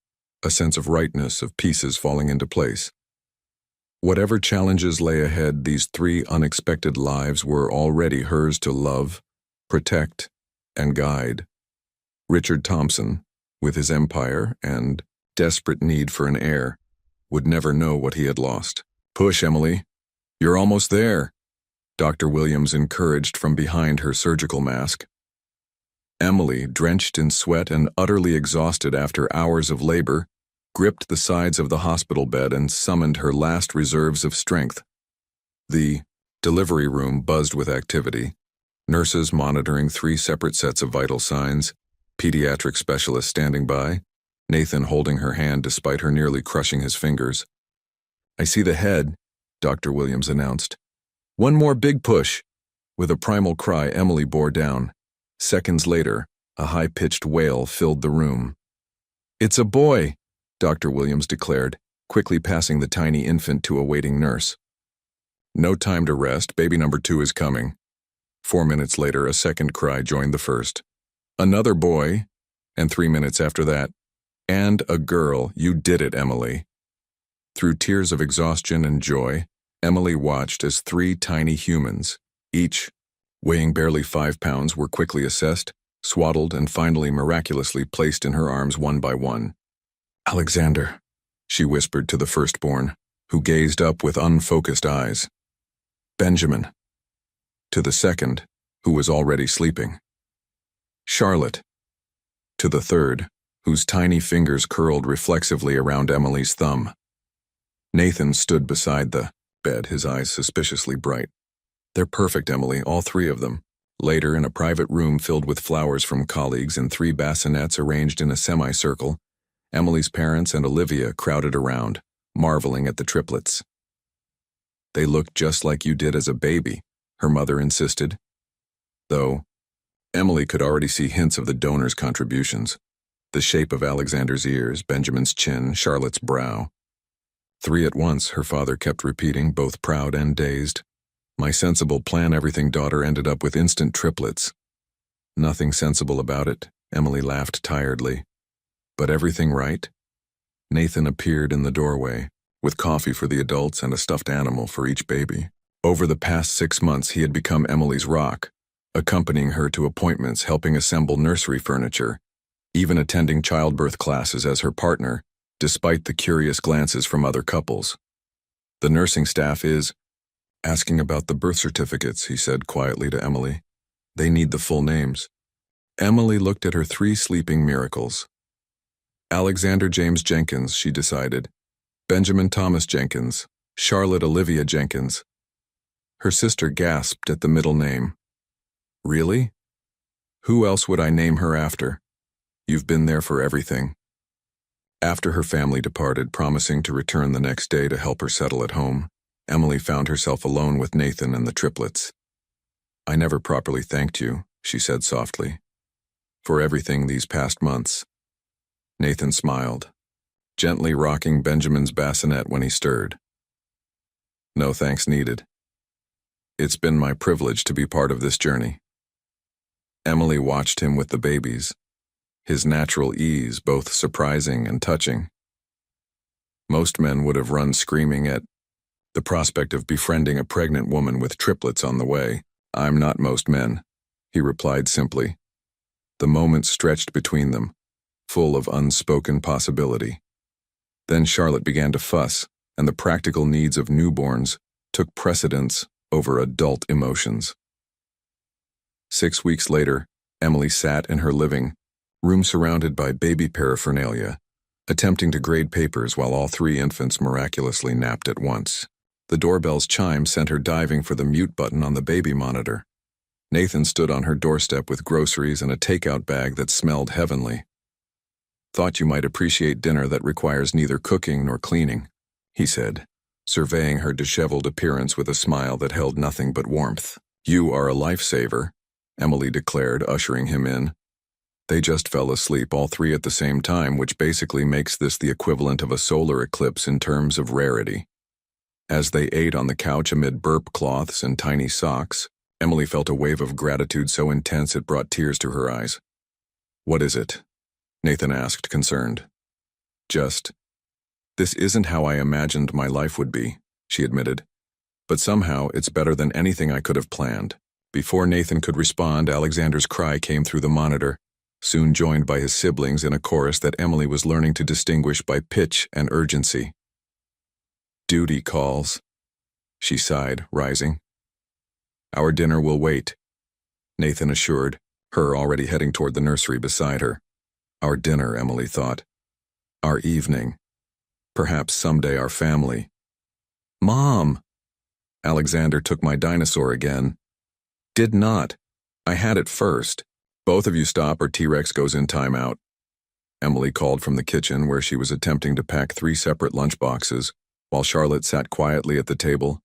a sense of rightness, of pieces falling into place. Whatever challenges lay ahead, these 3 unexpected lives were already hers to love, protect, and guide. Richard Thompson, with his empire and desperate need for an heir, would never know what he had lost. Push, Emily. You're almost there, Dr. Williams encouraged from behind her surgical mask. Emily, drenched in sweat and utterly exhausted after hours of labor, gripped the sides of the hospital bed and summoned her last reserves of strength. The delivery room buzzed with activity, nurses monitoring 3 separate sets of vital signs, pediatric specialists standing by, Nathan holding her hand despite her nearly crushing his fingers. I see the head, Dr. Williams announced. One more big push. With a primal cry, Emily bore down. Seconds later, a high-pitched wail filled the room. It's a boy, Dr. Williams declared, quickly passing the tiny infant to a waiting nurse. No time to rest, baby number 2 is coming. 4 minutes later, a second cry joined the first. Another boy, and 3 minutes after that, and a girl. You did it, Emily. Through tears of exhaustion and joy, Emily watched as 3 tiny humans, each weighing barely 5 pounds, were quickly assessed, swaddled, and finally miraculously placed in her arms one by one. Alexander, she whispered to the firstborn, who gazed up with unfocused eyes. Benjamin, to the second, who was already sleeping. Charlotte, to the third, whose tiny fingers curled reflexively around Emily's thumb. Nathan stood beside the bed, his eyes suspiciously bright. They're perfect, Emily, all 3 of them. Later, in a private room filled with flowers from colleagues and 3 bassinets arranged in a semicircle, Emily's parents and Olivia crowded around, marveling at the triplets. They look just like you did as a baby, her mother insisted. Though, Emily could already see hints of the donor's contributions. The shape of Alexander's ears, Benjamin's chin, Charlotte's brow. 3 at once, her father kept repeating, both proud and dazed. My sensible plan everything daughter ended up with instant triplets. Nothing sensible about it, Emily laughed tiredly. But everything right? Nathan appeared in the doorway, with coffee for the adults and a stuffed animal for each baby. Over the past 6 months, he had become Emily's rock, accompanying her to appointments, helping assemble nursery furniture, even attending childbirth classes as her partner, despite the curious glances from other couples. The nursing staff is asking about the birth certificates, he said quietly to Emily. They need the full names. Emily looked at her 3 sleeping miracles. Alexander James Jenkins, she decided. Benjamin Thomas Jenkins. Charlotte Olivia Jenkins. Her sister gasped at the middle name. Really? Who else would I name her after? You've been there for everything. After her family departed, promising to return the next day to help her settle at home, Emily found herself alone with Nathan and the triplets. I never properly thanked you, she said softly, for everything these past months. Nathan smiled, gently rocking Benjamin's bassinet when he stirred. No thanks needed. It's been my privilege to be part of this journey. Emily watched him with the babies, his natural ease both surprising and touching. Most men would have run screaming at the prospect of befriending a pregnant woman with triplets on the way. I'm not most men, he replied simply. The moment stretched between them, full of unspoken possibility. Then Charlotte began to fuss, and the practical needs of newborns took precedence over adult emotions. 6 weeks later, Emily sat in her living room surrounded by baby paraphernalia, attempting to grade papers while all 3 infants miraculously napped at once. The doorbell's chime sent her diving for the mute button on the baby monitor. Nathan stood on her doorstep with groceries and a takeout bag that smelled heavenly. Thought you might appreciate dinner that requires neither cooking nor cleaning, he said, surveying her disheveled appearance with a smile that held nothing but warmth. You are a lifesaver, Emily declared, ushering him in. They just fell asleep, all 3 at the same time, which basically makes this the equivalent of a solar eclipse in terms of rarity. As they ate on the couch amid burp cloths and tiny socks, Emily felt a wave of gratitude so intense it brought tears to her eyes. What is it? Nathan asked, concerned. This isn't how I imagined my life would be, she admitted. But somehow it's better than anything I could have planned. Before Nathan could respond, Alexander's cry came through the monitor, soon joined by his siblings in a chorus that Emily was learning to distinguish by pitch and urgency. Duty calls, she sighed, rising. Our dinner will wait, Nathan assured, her already heading toward the nursery beside her. Our dinner, Emily thought. Our evening. Perhaps someday our family. Mom! Alexander took my dinosaur again. Did not. I had it first. Both of you stop or T-Rex goes in timeout. Emily called from the kitchen where she was attempting to pack 3 separate lunchboxes, while Charlotte sat quietly at the table,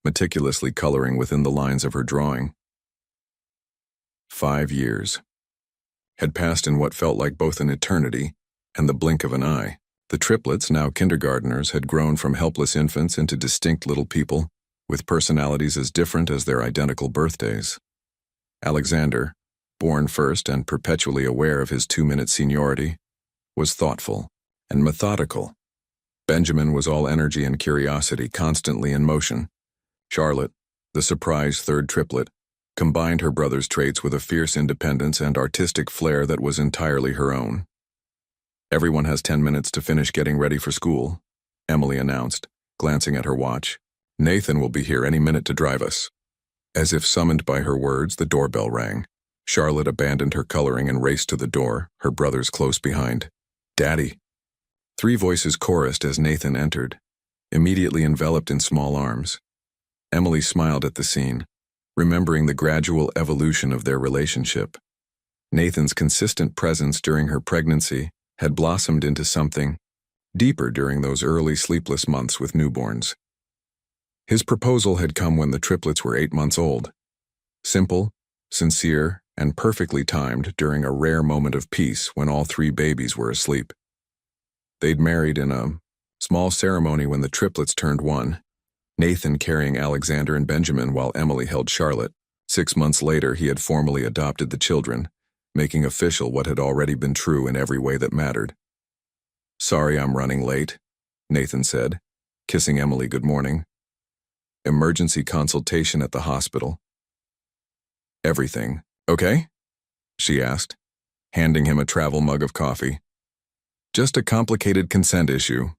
meticulously coloring within the lines of her drawing. 5 years had passed in what felt like both an eternity and the blink of an eye. The triplets, now kindergartners, had grown from helpless infants into distinct little people, with personalities as different as their identical birthdays. Alexander, born first and perpetually aware of his 2-minute seniority, was thoughtful and methodical. Benjamin was all energy and curiosity, constantly in motion. Charlotte, the surprise 3rd triplet, combined her brother's traits with a fierce independence and artistic flair that was entirely her own. Everyone has 10 minutes to finish getting ready for school, Emily announced, glancing at her watch. Nathan will be here any minute to drive us. As if summoned by her words, the doorbell rang. Charlotte abandoned her coloring and raced to the door, her brothers close behind. Daddy! 3 voices chorused as Nathan entered, immediately enveloped in small arms. Emily smiled at the scene, remembering the gradual evolution of their relationship. Nathan's consistent presence during her pregnancy had blossomed into something deeper during those early sleepless months with newborns. His proposal had come when the triplets were 8 months old. Simple, sincere, and perfectly timed during a rare moment of peace when all 3 babies were asleep. They'd married in a small ceremony when the triplets turned 1, Nathan carrying Alexander and Benjamin while Emily held Charlotte. 6 months later, he had formally adopted the children, making official what had already been true in every way that mattered. Sorry I'm running late, Nathan said, kissing Emily good morning. Emergency consultation at the hospital. Everything, okay? She asked, handing him a travel mug of coffee. Just a complicated consent issue.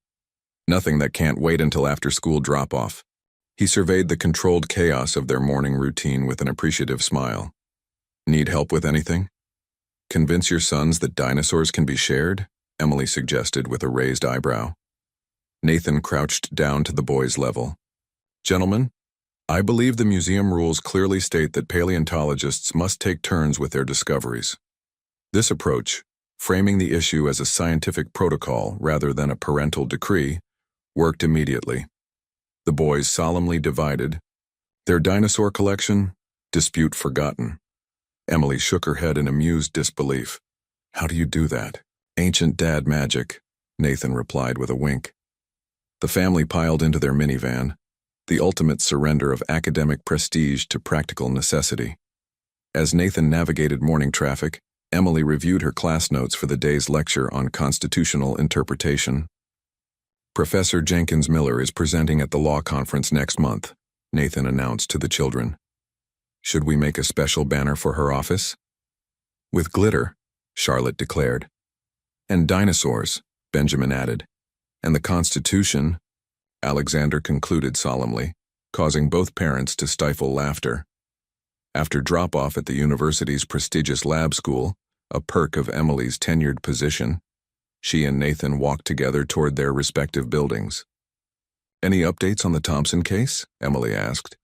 Nothing that can't wait until after school drop-off. He surveyed the controlled chaos of their morning routine with an appreciative smile. Need help with anything? Convince your sons that dinosaurs can be shared? Emily suggested with a raised eyebrow. Nathan crouched down to the boy's level. Gentlemen, I believe the museum rules clearly state that paleontologists must take turns with their discoveries. This approach, framing the issue as a scientific protocol rather than a parental decree, worked immediately. The boys solemnly divided. Their dinosaur collection? Dispute forgotten. Emily shook her head in amused disbelief. How do you do that? Ancient dad magic, Nathan replied with a wink. The family piled into their minivan, the ultimate surrender of academic prestige to practical necessity. As Nathan navigated morning traffic, Emily reviewed her class notes for the day's lecture on constitutional interpretation. Professor Jenkins Miller is presenting at the law conference next month, Nathan announced to the children. Should we make a special banner for her office? With glitter, Charlotte declared. And dinosaurs, Benjamin added. And the Constitution, Alexander concluded solemnly, causing both parents to stifle laughter. After drop-off at the university's prestigious lab school, a perk of Emily's tenured position, she and Nathan walked together toward their respective buildings. Any updates on the Thompson case? Emily asked.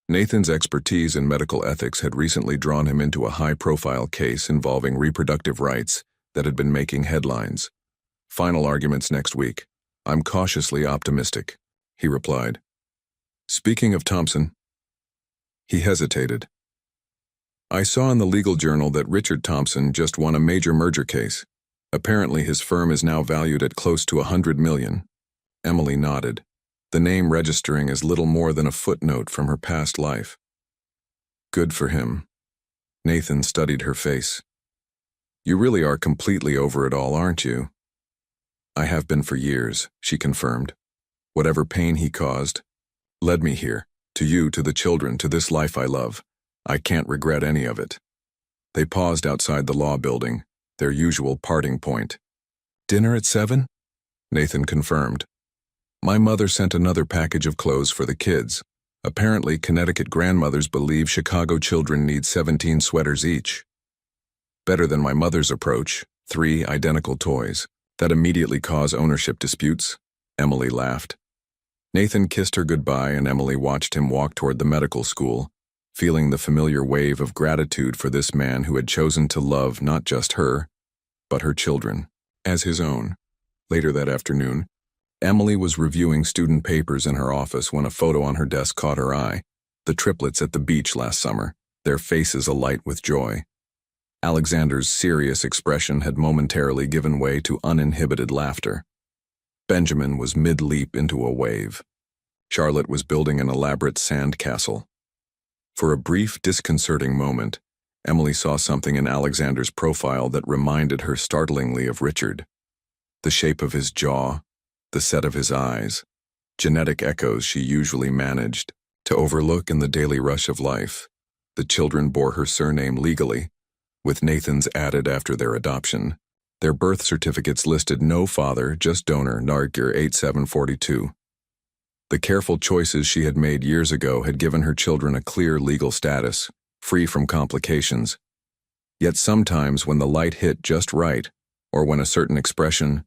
Nathan's expertise in medical ethics had recently drawn him into a high-profile case involving reproductive rights that had been making headlines. Final arguments next week. I'm cautiously optimistic, he replied. Speaking of Thompson, he hesitated. I saw in the legal journal that Richard Thompson just won a major merger case. Apparently his firm is now valued at close to $100 million. Emily nodded, the name registering as little more than a footnote from her past life. Good for him. Nathan studied her face. You really are completely over it all, aren't you? I have been for years, she confirmed. Whatever pain he caused led me here, to you, to the children, to this life I love. I can't regret any of it. They paused outside the law building, their usual parting point. Dinner at 7? Nathan confirmed. My mother sent another package of clothes for the kids. Apparently, Connecticut grandmothers believe Chicago children need 17 sweaters each. Better than my mother's approach, 3 identical toys that immediately cause ownership disputes, Emily laughed. Nathan kissed her goodbye and Emily watched him walk toward the medical school, feeling the familiar wave of gratitude for this man who had chosen to love not just her, but her children, as his own. Later that afternoon, Emily was reviewing student papers in her office when a photo on her desk caught her eye, the triplets at the beach last summer, their faces alight with joy. Alexander's serious expression had momentarily given way to uninhibited laughter. Benjamin was mid-leap into a wave. Charlotte was building an elaborate sand castle. For a brief, disconcerting moment, Emily saw something in Alexander's profile that reminded her startlingly of Richard. The shape of his jaw, the set of his eyes, genetic echoes she usually managed to overlook in the daily rush of life. The children bore her surname legally, with Nathan's added after their adoption. Their birth certificates listed no father, just donor, Nargir 8742. The careful choices she had made years ago had given her children a clear legal status, free from complications. Yet sometimes when the light hit just right, or when a certain expression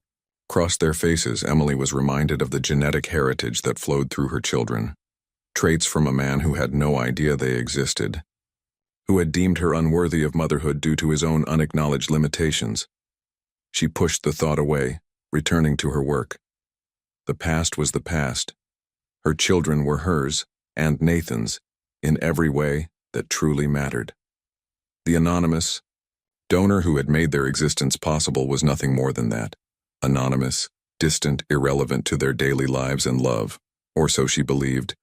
crossed their faces, Emily was reminded of the genetic heritage that flowed through her children. Traits from a man who had no idea they existed, who had deemed her unworthy of motherhood due to his own unacknowledged limitations. She pushed the thought away, returning to her work. The past was the past. Her children were hers, and Nathan's, in every way that truly mattered. The anonymous donor who had made their existence possible was nothing more than that. Anonymous, distant, irrelevant to their daily lives and love, or so she believed,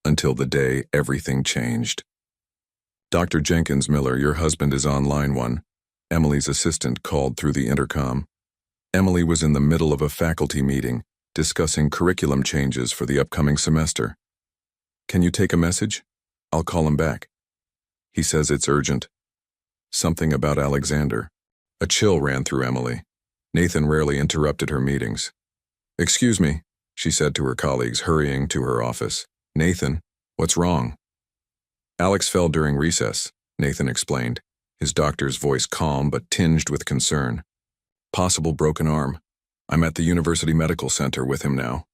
until the day everything changed. Dr. Jenkins Miller, your husband is on line 1, Emily's assistant called through the intercom. Emily was in the middle of a faculty meeting, discussing curriculum changes for the upcoming semester. Can you take a message? I'll call him back. He says it's urgent. Something about Alexander. A chill ran through Emily. Nathan rarely interrupted her meetings. Excuse me, she said to her colleagues, hurrying to her office. Nathan, what's wrong? Alex fell during recess, Nathan explained, his doctor's voice calm but tinged with concern. Possible broken arm. I'm at the University Medical Center with him now.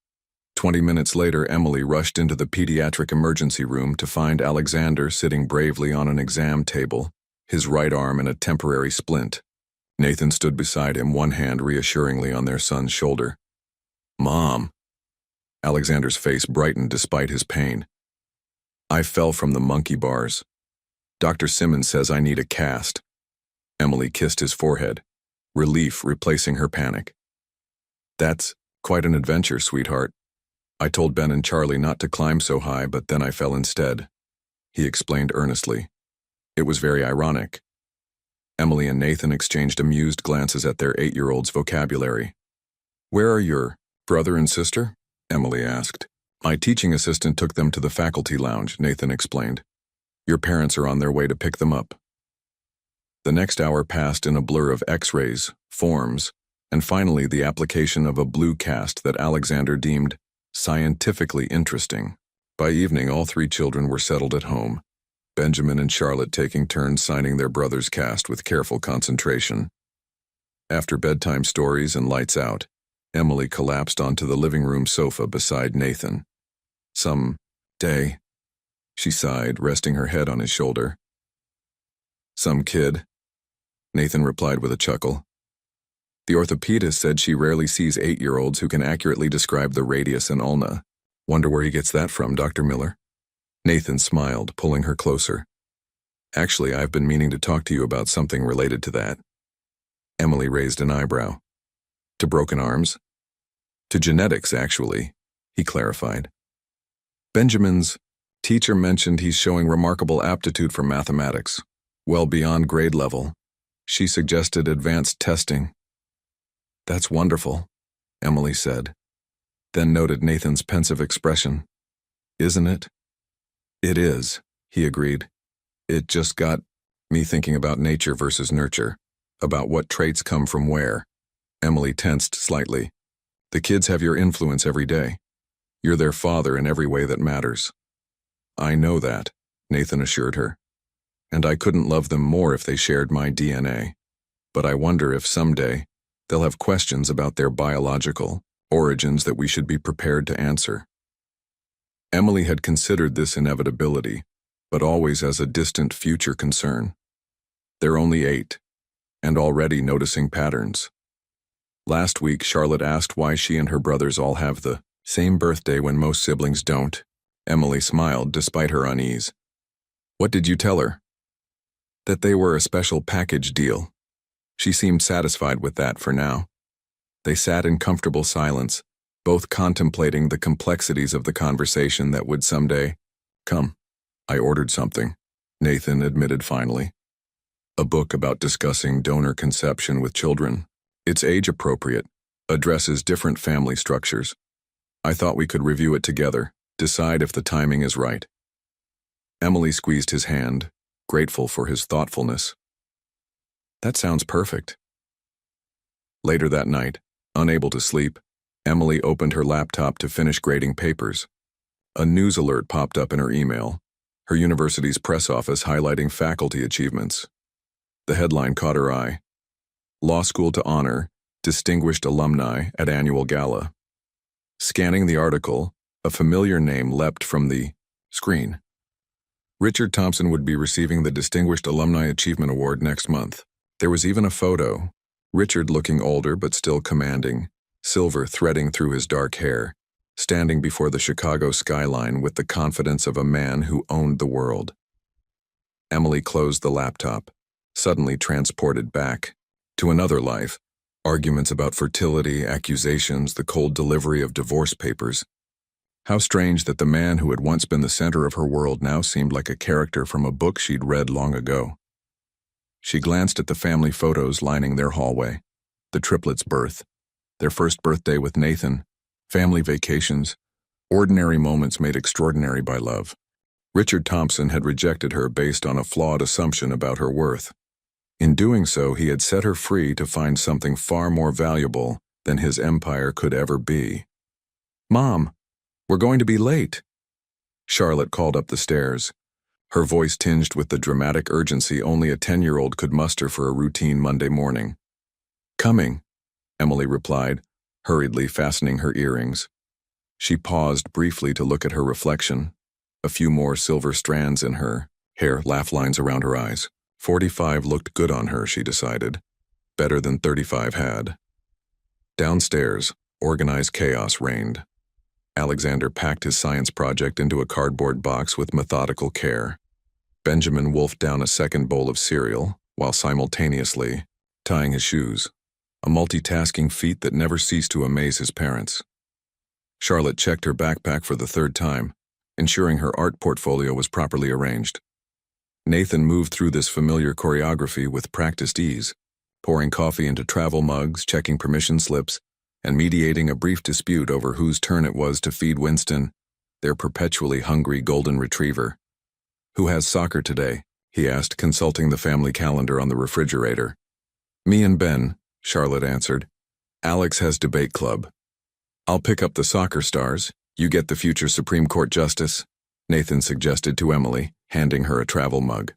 20 minutes later, Emily rushed into the pediatric emergency room to find Alexander sitting bravely on an exam table, his right arm in a temporary splint. Nathan stood beside him, one hand reassuringly on their son's shoulder. Mom. Alexander's face brightened despite his pain. I fell from the monkey bars. Dr. Simmons says I need a cast. Emily kissed his forehead, relief replacing her panic. That's quite an adventure, sweetheart. I told Ben and Charlie not to climb so high, but then I fell instead. He explained earnestly. It was very ironic. Emily and Nathan exchanged amused glances at their 8-year-old's vocabulary. Where are your brother and sister? Emily asked. My teaching assistant took them to the faculty lounge, Nathan explained. Your parents are on their way to pick them up. The next hour passed in a blur of x-rays, forms, and finally the application of a blue cast that Alexander deemed scientifically interesting. By evening, all 3 children were settled at home, Benjamin and Charlotte taking turns signing their brother's cast with careful concentration. After bedtime stories and lights out, Emily collapsed onto the living room sofa beside Nathan. Some day, she sighed, resting her head on his shoulder. Some kid, Nathan replied with a chuckle. The orthopedist said she rarely sees 8-year-olds who can accurately describe the radius and ulna. Wonder where he gets that from, Dr. Miller? Nathan smiled, pulling her closer. Actually, I've been meaning to talk to you about something related to that. Emily raised an eyebrow. To broken arms? To genetics, actually, he clarified. Benjamin's teacher mentioned he's showing remarkable aptitude for mathematics, well beyond grade level. She suggested advanced testing. That's wonderful, Emily said, then noted Nathan's pensive expression. Isn't it? It is, he agreed. It just got me thinking about nature versus nurture, about what traits come from where. Emily tensed slightly. The kids have your influence every day. You're their father in every way that matters. I know that, Nathan assured her. And I couldn't love them more if they shared my DNA. But I wonder if someday they'll have questions about their biological origins that we should be prepared to answer. Emily had considered this inevitability, but always as a distant future concern. They're only 8, and already noticing patterns. Last week, Charlotte asked why she and her brothers all have the same birthday when most siblings don't. Emily smiled despite her unease. What did you tell her? That they were a special package deal. She seemed satisfied with that for now. They sat in comfortable silence, both contemplating the complexities of the conversation that would someday come. I ordered something, Nathan admitted finally. A book about discussing donor conception with children. It's age-appropriate, addresses different family structures. I thought we could review it together, decide if the timing is right. Emily squeezed his hand, grateful for his thoughtfulness. That sounds perfect. Later that night, unable to sleep, Emily opened her laptop to finish grading papers. A news alert popped up in her email, her university's press office highlighting faculty achievements. The headline caught her eye. Law School to honor distinguished alumni at annual gala. Scanning the article, a familiar name leapt from the screen. Richard Thompson would be receiving the Distinguished Alumni Achievement Award next month. There was even a photo, Richard looking older but still commanding, silver threading through his dark hair, standing before the Chicago skyline with the confidence of a man who owned the world. Emily closed the laptop, suddenly transported back to another life, arguments about fertility, accusations, the cold delivery of divorce papers. How strange that the man who had once been the center of her world now seemed like a character from a book she'd read long ago. She glanced at the family photos lining their hallway, the triplets' birth, their first birthday with Nathan, family vacations, ordinary moments made extraordinary by love. Richard Thompson had rejected her based on a flawed assumption about her worth. In doing so, he had set her free to find something far more valuable than his empire could ever be. "Mom, we're going to be late," Charlotte called up the stairs. her voice tinged with the dramatic urgency only a 10-year-old could muster for a routine Monday morning. "Coming," Emily replied, hurriedly fastening her earrings. She paused briefly to look at her reflection. A few more silver strands in her hair, laugh lines around her eyes. 45 looked good on her, she decided. Better than 35 had. Downstairs, organized chaos reigned. Alexander packed his science project into a cardboard box with methodical care. Benjamin wolfed down a second bowl of cereal, while simultaneously tying his shoes, a multitasking feat that never ceased to amaze his parents. Charlotte checked her backpack for the third time, ensuring her art portfolio was properly arranged. Nathan moved through this familiar choreography with practiced ease, pouring coffee into travel mugs, checking permission slips, and mediating a brief dispute over whose turn it was to feed Winston, their perpetually hungry golden retriever. "Who has soccer today?" he asked, consulting the family calendar on the refrigerator. "Me and Ben," Charlotte answered. "Alex has debate club." "I'll pick up the soccer stars. You get the future Supreme Court justice," Nathan suggested to Emily, handing her a travel mug.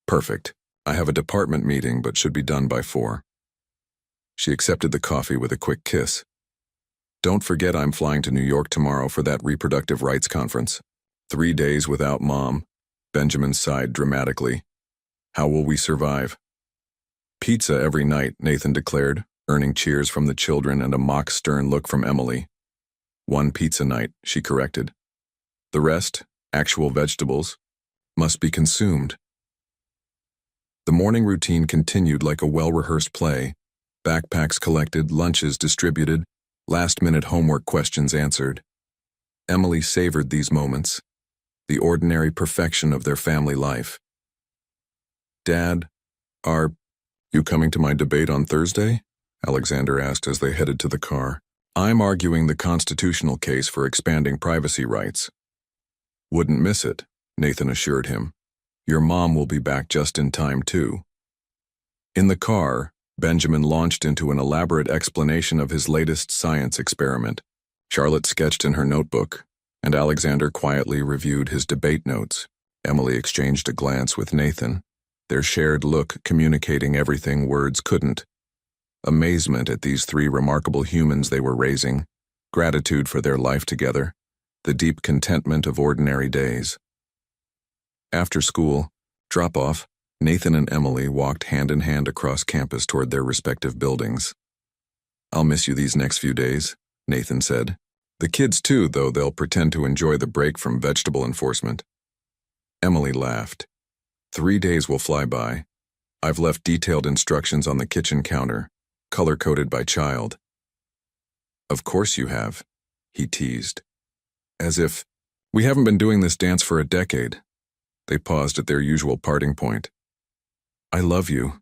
"Perfect. I have a department meeting but should be done by 4. She accepted the coffee with a quick kiss. "Don't forget I'm flying to New York tomorrow for that reproductive rights conference. 3 days without Mom." Benjamin sighed dramatically. "How will we survive?" "Pizza every night," Nathan declared, earning cheers from the children and a mock stern look from Emily. "1 pizza night," she corrected. "The rest, actual vegetables, must be consumed." The morning routine continued like a well-rehearsed play. Backpacks collected, lunches distributed, last-minute homework questions answered. Emily savored these moments, the ordinary perfection of their family life. "Dad, are you coming to my debate on Thursday?" Alexander asked as they headed to the car. "I'm arguing the constitutional case for expanding privacy rights." "Wouldn't miss it," Nathan assured him. "Your mom will be back just in time, too." In the car, Benjamin launched into an elaborate explanation of his latest science experiment. Charlotte sketched in her notebook, and Alexander quietly reviewed his debate notes. Emily exchanged a glance with Nathan, their shared look communicating everything words couldn't. Amazement at these 3 remarkable humans they were raising, gratitude for their life together, the deep contentment of ordinary days. After school, drop-off, Nathan and Emily walked hand-in-hand across campus toward their respective buildings. "I'll miss you these next few days," Nathan said. "The kids too, though they'll pretend to enjoy the break from vegetable enforcement." Emily laughed. 3 days will fly by. I've left detailed instructions on the kitchen counter, color-coded by child." "Of course you have," he teased. As if, "We haven't been doing this dance for a decade." They paused at their usual parting point. "I love you,"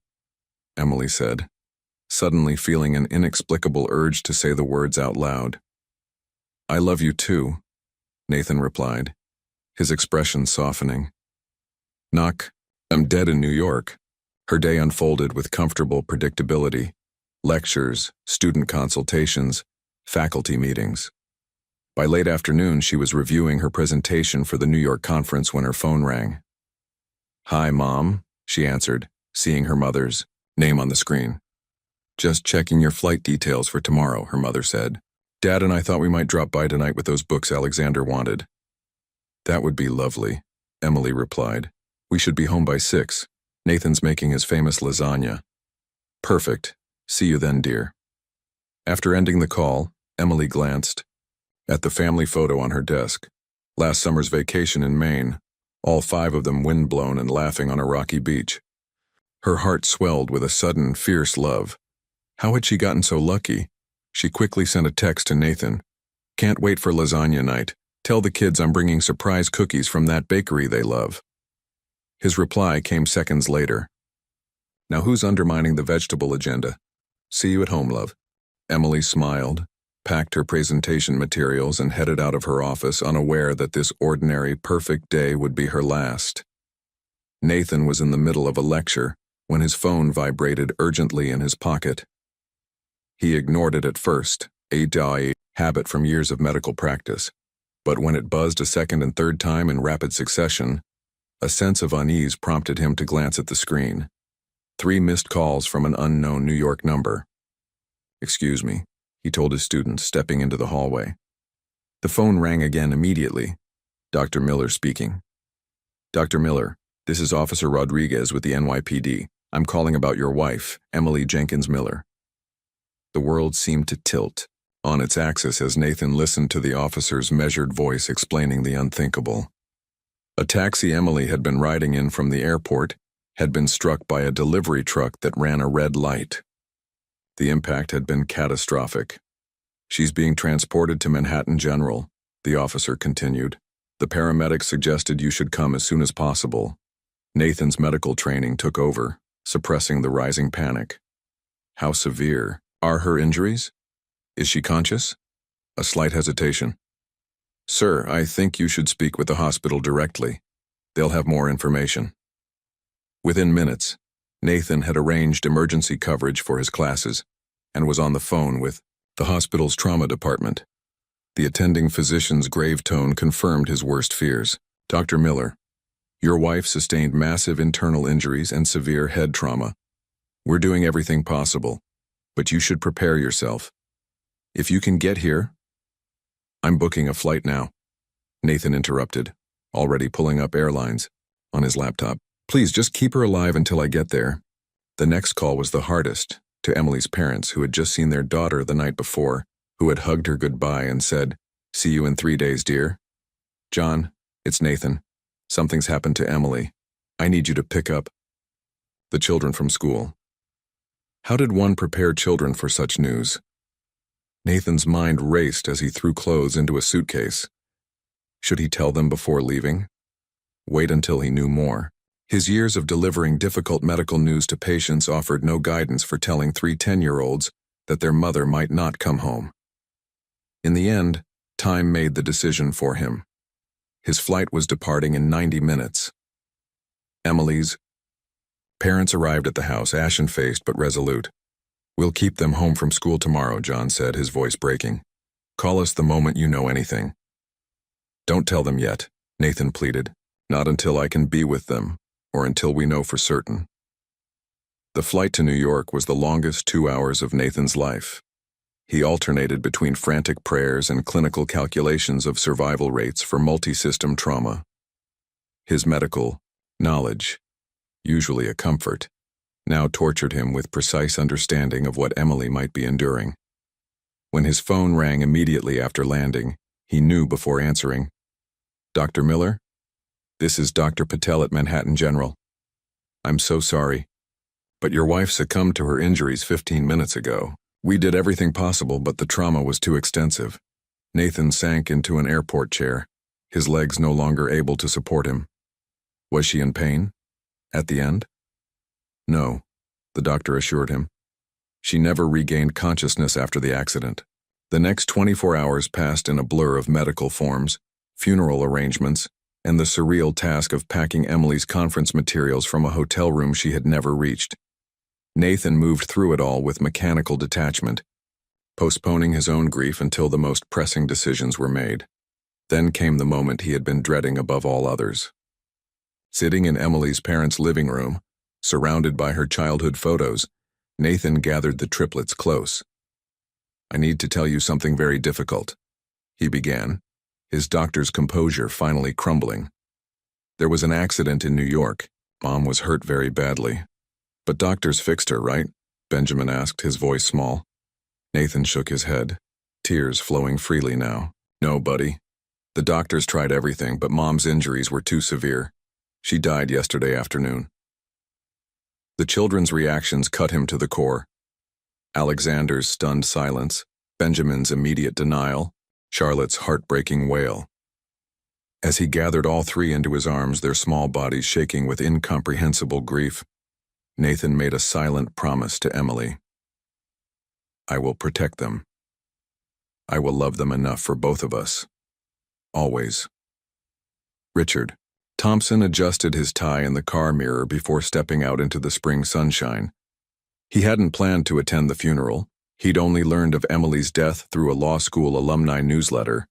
Emily said, suddenly feeling an inexplicable urge to say the words out loud. "I love you too," Nathan replied, his expression softening. I'm dead in New York." Her day unfolded with comfortable predictability. Lectures, student consultations, faculty meetings. By late afternoon, she was reviewing her presentation for the New York conference when her phone rang. "Hi, Mom," she answered, seeing her mother's name on the screen. "Just checking your flight details for tomorrow," her mother said. "Dad and I thought we might drop by tonight with those books Alexander wanted." "That would be lovely," Emily replied. "We should be home by 6. Nathan's making his famous lasagna." "Perfect. See you then, dear." After ending the call, Emily glanced at the family photo on her desk. Last summer's vacation in Maine, all 5 of them windblown and laughing on a rocky beach. Her heart swelled with a sudden, fierce love. How had she gotten so lucky? She quickly sent a text to Nathan. "Can't wait for lasagna night. Tell the kids I'm bringing surprise cookies from that bakery they love." His reply came seconds later. "Now who's undermining the vegetable agenda? See you at home, love." Emily smiled, packed her presentation materials, and headed out of her office, unaware that this ordinary, perfect day would be her last. Nathan was in the middle of a lecture when his phone vibrated urgently in his pocket. He ignored it at first, a habit from years of medical practice, but when it buzzed a second and third time in rapid succession, A sense of unease prompted him to glance at the screen. 3 missed calls from an unknown New York number. "Excuse me," he told his student, stepping into the hallway. The phone rang again immediately. Dr. Miller speaking. "Dr. Miller, this is Officer Rodriguez with the NYPD. I'm calling about your wife, Emily Jenkins Miller." The world seemed to tilt on its axis as Nathan listened to the officer's measured voice explaining the unthinkable. A taxi Emily had been riding in from the airport had been struck by a delivery truck that ran a red light. The impact had been catastrophic. "She's being transported to Manhattan General," the officer continued. "The paramedics suggested you should come as soon as possible." Nathan's medical training took over, suppressing the rising panic. "How severe are her injuries? Is she conscious?" A slight hesitation. "Sir, I think you should speak with the hospital directly. They'll have more information." Within minutes, Nathan had arranged emergency coverage for his classes and was on the phone with the hospital's trauma department. The attending physician's grave tone confirmed his worst fears. "Dr. Miller, your wife sustained massive internal injuries and severe head trauma. We're doing everything possible, but you should prepare yourself. If you can get here—" "I'm booking a flight now," Nathan interrupted, already pulling up airlines on his laptop. "Please just keep her alive until I get there." The next call was the hardest, to Emily's parents, who had just seen their daughter the night before, who had hugged her goodbye and said, "See you in 3 days, dear." "John, it's Nathan. Something's happened to Emily. I need you to pick up the children from school." How did one prepare children for such news? Nathan's mind raced as he threw clothes into a suitcase. Should he tell them before leaving? Wait until he knew more. His years of delivering difficult medical news to patients offered no guidance for telling 3 10-year-olds that their mother might not come home. In the end, time made the decision for him. His flight was departing in 90 minutes. Emily's parents arrived at the house, ashen-faced but resolute. "We'll keep them home from school tomorrow," John said, his voice breaking. "Call us the moment you know anything." "Don't tell them yet," Nathan pleaded. "Not until I can be with them, or until we know for certain." The flight to New York was the longest 2 hours of Nathan's life. He alternated between frantic prayers and clinical calculations of survival rates for multi-system trauma. His medical knowledge, usually a comfort, now tortured him with precise understanding of what Emily might be enduring. When his phone rang immediately after landing, he knew before answering. "Dr. Miller? This is Dr. Patel at Manhattan General. I'm so sorry, but your wife succumbed to her injuries 15 minutes ago. We did everything possible, but the trauma was too extensive." Nathan sank into an airport chair, his legs no longer able to support him. "Was she in pain? At the end?" "No," the doctor assured him. "She never regained consciousness after the accident." The next 24 hours passed in a blur of medical forms, funeral arrangements, and the surreal task of packing Emily's conference materials from a hotel room she had never reached. Nathan moved through it all with mechanical detachment, postponing his own grief until the most pressing decisions were made. Then came the moment he had been dreading above all others. Sitting in Emily's parents' living room, surrounded by her childhood photos, Nathan gathered the triplets close. "I need to tell you something very difficult," he began, his doctor's composure finally crumbling. "There was an accident in New York. Mom was hurt very badly." "But doctors fixed her, right?" Benjamin asked, his voice small. Nathan shook his head, tears flowing freely now. "No, buddy. The doctors tried everything, but Mom's injuries were too severe. She died yesterday afternoon." The children's reactions cut him to the core. Alexander's stunned silence, Benjamin's immediate denial, Charlotte's heartbreaking wail. As he gathered all 3 into his arms, their small bodies shaking with incomprehensible grief, Nathan made a silent promise to Emily. "I will protect them. I will love them enough for both of us. Always." Richard Thompson adjusted his tie in the car mirror before stepping out into the spring sunshine. He hadn't planned to attend the funeral. He'd only learned of Emily's death through a law school alumni newsletter,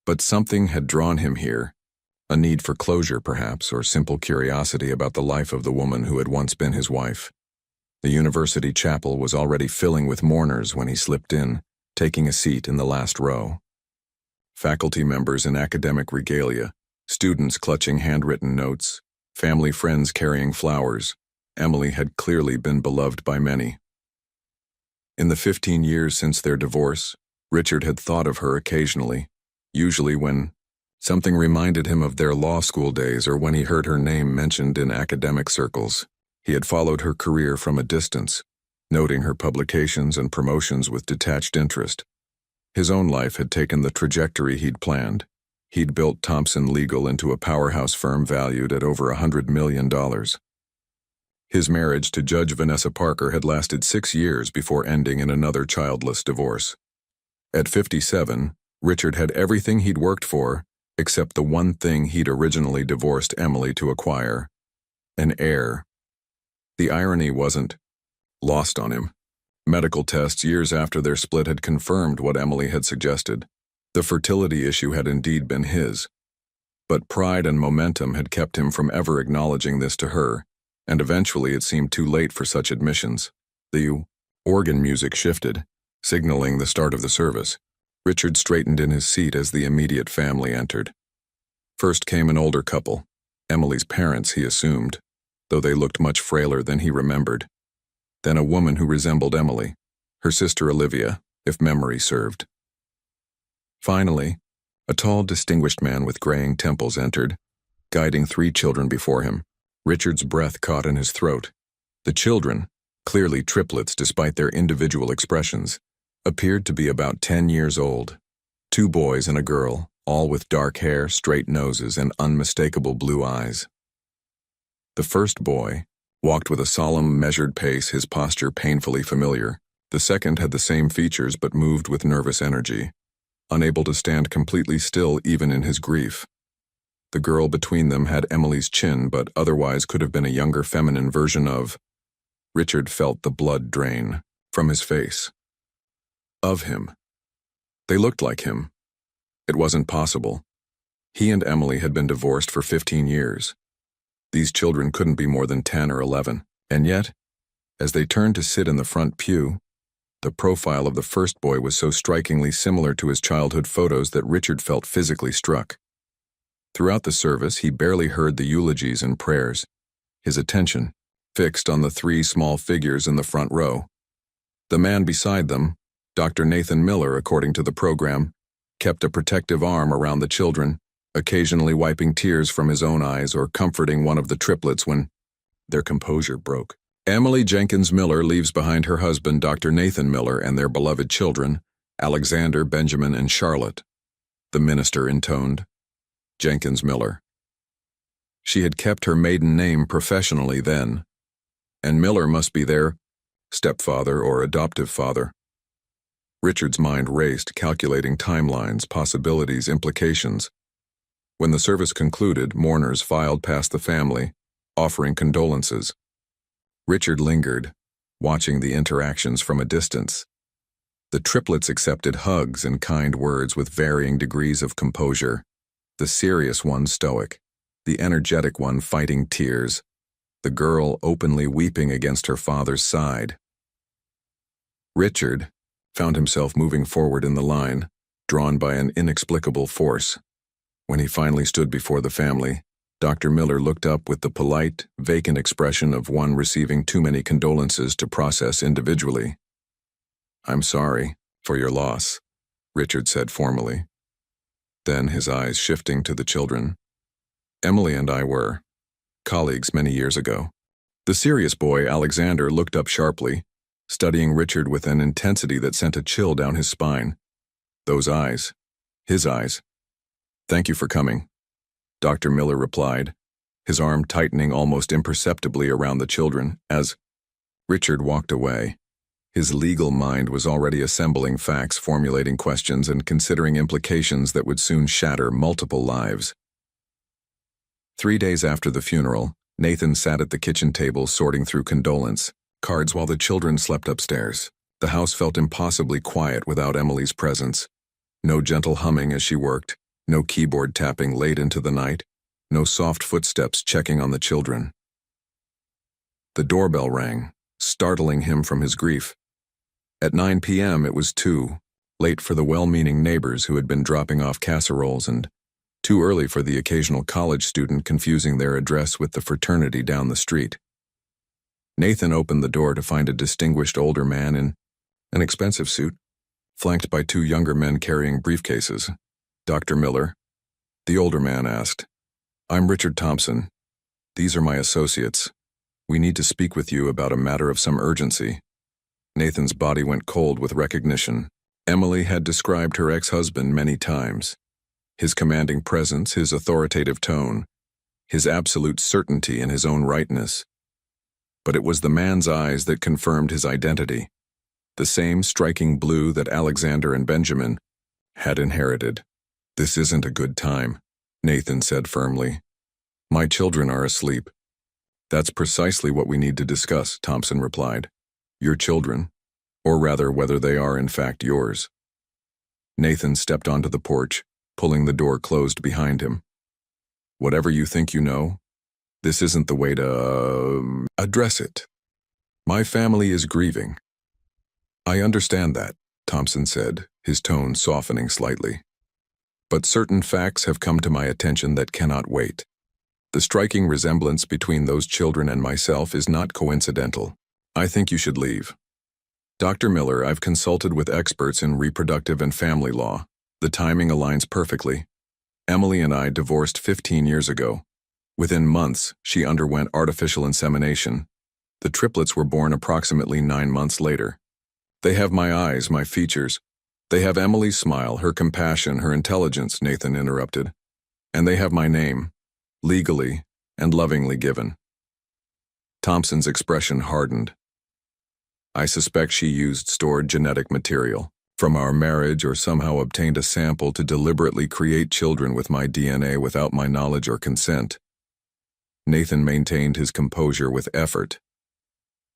but something had drawn him here, A need for closure, perhaps, or simple curiosity about the life of the woman who had once been his wife. The university chapel was already filling with mourners when he slipped in, taking a seat in the last row. Faculty members in academic regalia, students clutching handwritten notes, family friends carrying flowers. Emily had clearly been beloved by many. In the 15 years since their divorce, Richard had thought of her occasionally, usually when something reminded him of their law school days or when he heard her name mentioned in academic circles. He had followed her career from a distance, noting her publications and promotions with detached interest. His own life had taken the trajectory he'd planned. He'd built Thompson Legal into a powerhouse firm valued at over $100 million. His marriage to Judge Vanessa Parker had lasted 6 years before ending in another childless divorce. At 57, Richard had everything he'd worked for, except the one thing he'd originally divorced Emily to acquire: an heir. The irony wasn't lost on him. Medical tests years after their split had confirmed what Emily had suggested. The fertility issue had indeed been his. But pride and momentum had kept him from ever acknowledging this to her, and eventually it seemed too late for such admissions. The organ music shifted, signaling the start of the service. Richard straightened in his seat as the immediate family entered. First came an older couple, Emily's parents, he assumed, though they looked much frailer than he remembered. Then a woman who resembled Emily, her sister Olivia, if memory served. Finally, a tall, distinguished man with graying temples entered, guiding 3 children before him. Richard's breath caught in his throat. The children, clearly triplets despite their individual expressions, appeared to be about 10 years old. 2 boys and a girl, all with dark hair, straight noses, and unmistakable blue eyes. The first boy walked with a solemn, measured pace, his posture painfully familiar. The second had the same features but moved with nervous energy, unable to stand completely still even in his grief. The girl between them had Emily's chin, but otherwise could have been a younger feminine version of. Richard felt the blood drain from his face. Of him. They looked like him. It wasn't possible. He and Emily had been divorced for 15 years. These children couldn't be more than 10 or 11, and yet, as they turned to sit in the front pew, the profile of the first boy was so strikingly similar to his childhood photos that Richard felt physically struck. Throughout the service, he barely heard the eulogies and prayers, his attention fixed on the 3 small figures in the front row. The man beside them, Dr. Nathan Miller, according to the program, kept a protective arm around the children, occasionally wiping tears from his own eyes or comforting one of the triplets when their composure broke. Emily Jenkins Miller leaves behind her husband, Dr. Nathan Miller, and their beloved children, Alexander, Benjamin, and Charlotte. The minister intoned. Jenkins Miller. She had kept her maiden name professionally then, and Miller must be their stepfather or adoptive father. Richard's mind raced, calculating timelines, possibilities, implications. When the service concluded, mourners filed past the family, offering condolences. Richard lingered, watching the interactions from a distance. The triplets accepted hugs and kind words with varying degrees of composure. The serious one stoic, the energetic one fighting tears, the girl openly weeping against her father's side. Richard found himself moving forward in the line, drawn by an inexplicable force. When he finally stood before the family, Dr. Miller looked up with the polite, vacant expression of one receiving too many condolences to process individually. "I'm sorry for your loss," Richard said formally. Then, his eyes shifting to the children. "Emily and I were colleagues many years ago." The serious boy, Alexander, looked up sharply, studying Richard with an intensity that sent a chill down his spine. Those eyes. His eyes. "Thank you for coming," Dr. Miller replied, his arm tightening almost imperceptibly around the children as Richard walked away. His legal mind was already assembling facts, formulating questions, and considering implications that would soon shatter multiple lives. 3 days after the funeral, Nathan sat at the kitchen table sorting through condolence cards while the children slept upstairs. The house felt impossibly quiet without Emily's presence. No gentle humming as she worked, no keyboard tapping late into the night, No soft footsteps checking on the children. The doorbell rang, startling him from his grief. At 9 p.m. it was too late for the well-meaning neighbors who had been dropping off casseroles and too early for the occasional college student confusing their address with the fraternity down the street. Nathan opened the door to find a distinguished older man in an expensive suit, flanked by two younger men carrying briefcases. "Dr. Miller?" The older man asked. "I'm Richard Thompson. These are my associates. We need to speak with you about a matter of some urgency." Nathan's body went cold with recognition. Emily had described her ex-husband many times. His commanding presence, his authoritative tone, his absolute certainty in his own rightness. But it was the man's eyes that confirmed his identity, the same striking blue that Alexander and Benjamin had inherited. "This isn't a good time," Nathan said firmly. "My children are asleep." "That's precisely what we need to discuss," Thompson replied. "Your children, or rather whether they are in fact yours." Nathan stepped onto the porch, pulling the door closed behind him. "Whatever you think you know, this isn't the way to address it. My family is grieving." "I understand that," Thompson said, his tone softening slightly. "But certain facts have come to my attention that cannot wait. The striking resemblance between those children and myself is not coincidental. I think you should leave." "Dr. Miller, I've consulted with experts in reproductive and family law. The timing aligns perfectly. Emily and I divorced 15 years ago. Within months, she underwent artificial insemination. The triplets were born approximately 9 months later. They have my eyes, my features. They have Emily's smile, her compassion, her intelligence," Nathan interrupted. "And they have my name, legally and lovingly given." Thompson's expression hardened. "I suspect she used stored genetic material from our marriage or somehow obtained a sample to deliberately create children with my DNA without my knowledge or consent." Nathan maintained his composure with effort.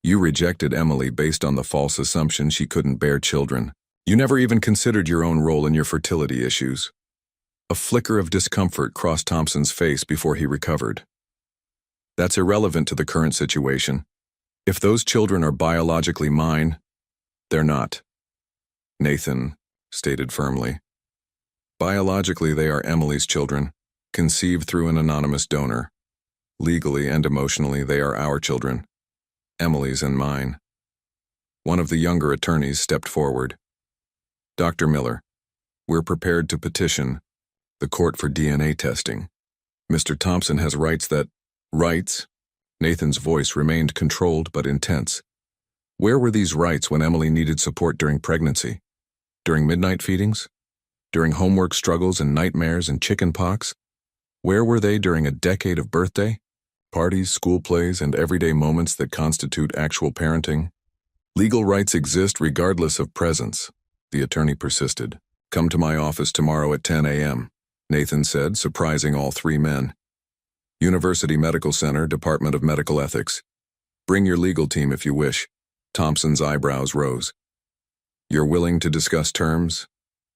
"You rejected Emily based on the false assumption she couldn't bear children. You never even considered your own role in your fertility issues." A flicker of discomfort crossed Thompson's face before he recovered. "That's irrelevant to the current situation. If those children are biologically mine, they're not," Nathan stated firmly. "Biologically, they are Emily's children, conceived through an anonymous donor. Legally and emotionally, they are our children, Emily's and mine." One of the younger attorneys stepped forward. "Dr. Miller, we're prepared to petition the court for DNA testing. Mr. Thompson has rights that—" "Rights?" Nathan's voice remained controlled but intense. "Where were these rights when Emily needed support during pregnancy? During midnight feedings? During homework struggles and nightmares and chicken pox? Where were they during a decade of birthday, parties, school plays, and everyday moments that constitute actual parenting? Legal rights exist regardless of presence," the attorney persisted. "Come to my office tomorrow at 10 a.m., Nathan said, surprising all three men. "University Medical Center, Department of Medical Ethics. Bring your legal team if you wish." Thompson's eyebrows rose. "You're willing to discuss terms?"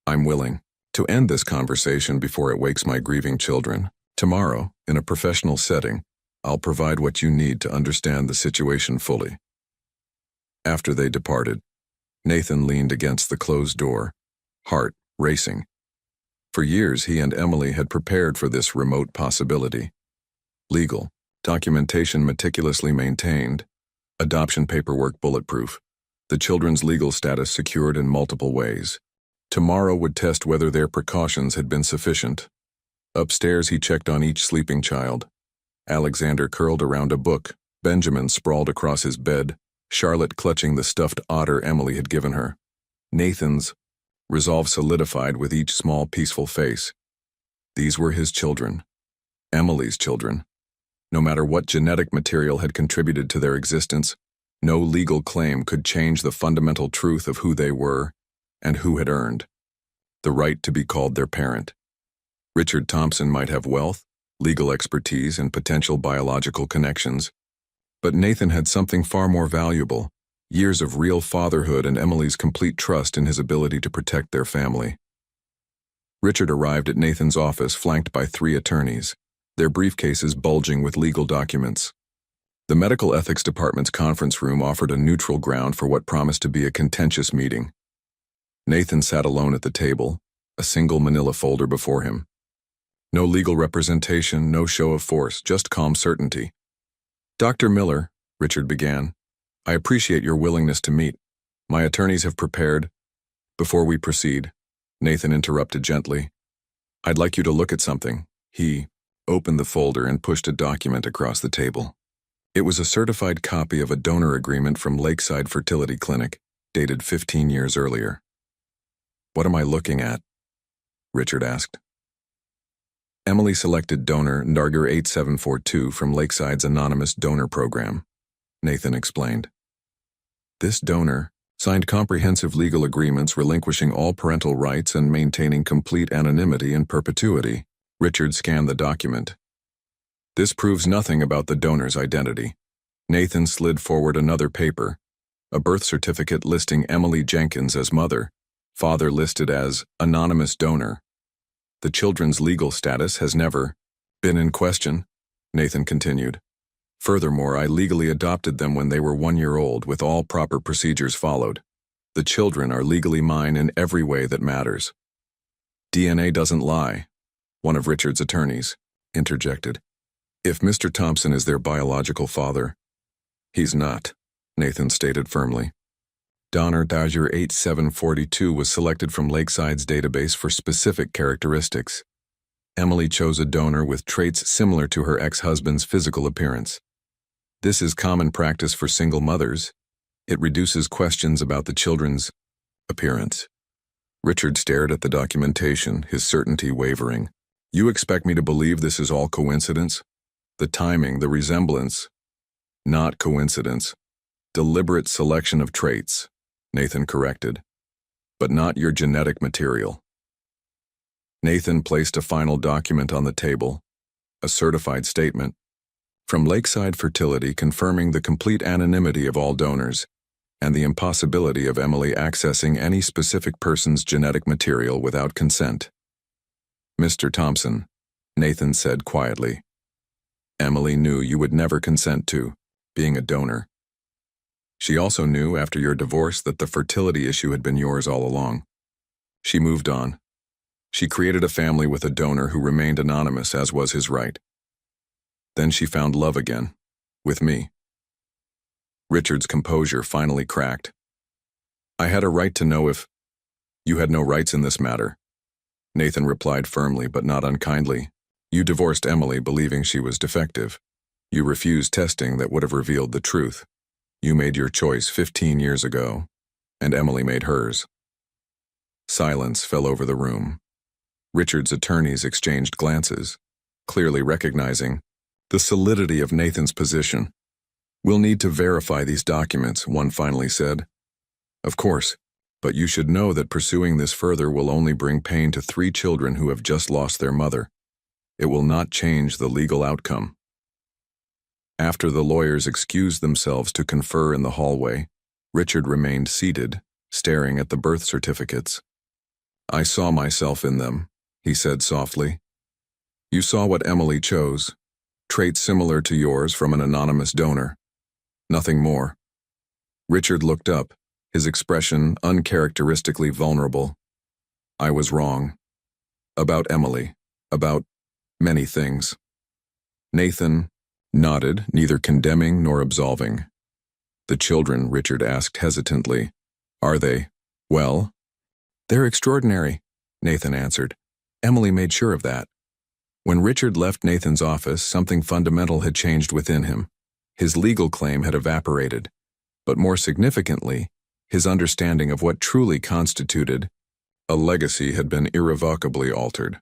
"I'm willing to end this conversation before it wakes my grieving children. Tomorrow, in a professional setting, I'll provide what you need to understand the situation fully." After they departed, Nathan leaned against the closed door, heart racing. For years, he and Emily had prepared for this remote possibility. Legal documentation meticulously maintained, adoption paperwork bulletproof, the children's legal status secured in multiple ways. Tomorrow would test whether their precautions had been sufficient. Upstairs, he checked on each sleeping child. Alexander curled around a book, Benjamin sprawled across his bed, Charlotte clutching the stuffed otter Emily had given her. Nathan's resolve solidified with each small, peaceful face. These were his children, Emily's children. No matter what genetic material had contributed to their existence, no legal claim could change the fundamental truth of who they were and who had earned the right to be called their parent. Richard Thompson might have wealth, legal expertise, and potential biological connections, but Nathan had something far more valuable: years of real fatherhood and Emily's complete trust in his ability to protect their family. Richard arrived at Nathan's office flanked by 3 attorneys. their briefcases bulging with legal documents. The medical ethics department's conference room offered a neutral ground for what promised to be a contentious meeting. Nathan sat alone at the table, a single manila folder before him. No legal representation, no show of force, just calm certainty. "Dr. Miller," Richard began, "I appreciate your willingness to meet. My attorneys have prepared." "Before we proceed," Nathan interrupted gently, "I'd like you to look at something." He opened the folder and pushed a document across the table. It was a certified copy of a donor agreement from Lakeside Fertility Clinic, dated 15 years earlier. "What am I looking at?" Richard asked. "Emily selected donor Ndarger 8742 from Lakeside's anonymous donor program," Nathan explained. "This donor signed comprehensive legal agreements relinquishing all parental rights and maintaining complete anonymity in perpetuity." Richard scanned the document. "This proves nothing about the donor's identity." Nathan slid forward another paper, a birth certificate listing Emily Jenkins as mother, father listed as anonymous donor. "The children's legal status has never been in question," Nathan continued. "Furthermore, I legally adopted them when they were 1 year old with all proper procedures followed. The children are legally mine in every way that matters." "DNA doesn't lie," one of Richard's attorneys interjected. "If Mr. Thompson is their biological father." "He's not," Nathan stated firmly. Donor Ndarger 8742 was selected from Lakeside's database for specific characteristics. Emily chose a donor with traits similar to her ex-husband's physical appearance. This is common practice for single mothers. It reduces questions about the children's appearance. Richard stared at the documentation, his certainty wavering. "You expect me to believe this is all coincidence? The timing, the resemblance." "Not coincidence. Deliberate selection of traits," Nathan corrected. "But not your genetic material." Nathan placed a final document on the table, a certified statement from Lakeside Fertility confirming the complete anonymity of all donors and the impossibility of Emily accessing any specific person's genetic material without consent. "Mr. Thompson," Nathan said quietly, "Emily knew you would never consent to being a donor. She also knew after your divorce that the fertility issue had been yours all along. She moved on. She created a family with a donor who remained anonymous, as was his right. Then she found love again, with me." Richard's composure finally cracked. "I had a right to know if—" "You had no rights in this matter," Nathan replied firmly but not unkindly. "You divorced Emily believing she was defective. You refused testing that would have revealed the truth. You made your choice 15 years ago, and Emily made hers." Silence fell over the room. Richard's attorneys exchanged glances, clearly recognizing the solidity of Nathan's position. "We'll need to verify these documents," one finally said. "Of course, but you should know that pursuing this further will only bring pain to 3 children who have just lost their mother. It will not change the legal outcome." After the lawyers excused themselves to confer in the hallway, Richard remained seated, staring at the birth certificates. "I saw myself in them," he said softly. "You saw what Emily chose. Traits similar to yours from an anonymous donor. Nothing more." Richard looked up, his expression uncharacteristically vulnerable. "I was wrong. About Emily. About many things." Nathan nodded, neither condemning nor absolving. "The children," Richard asked hesitantly. "Are they, well?" "They're extraordinary," Nathan answered. "Emily made sure of that." When Richard left Nathan's office, something fundamental had changed within him. His legal claim had evaporated, but more significantly, his understanding of what truly constituted a legacy had been irrevocably altered.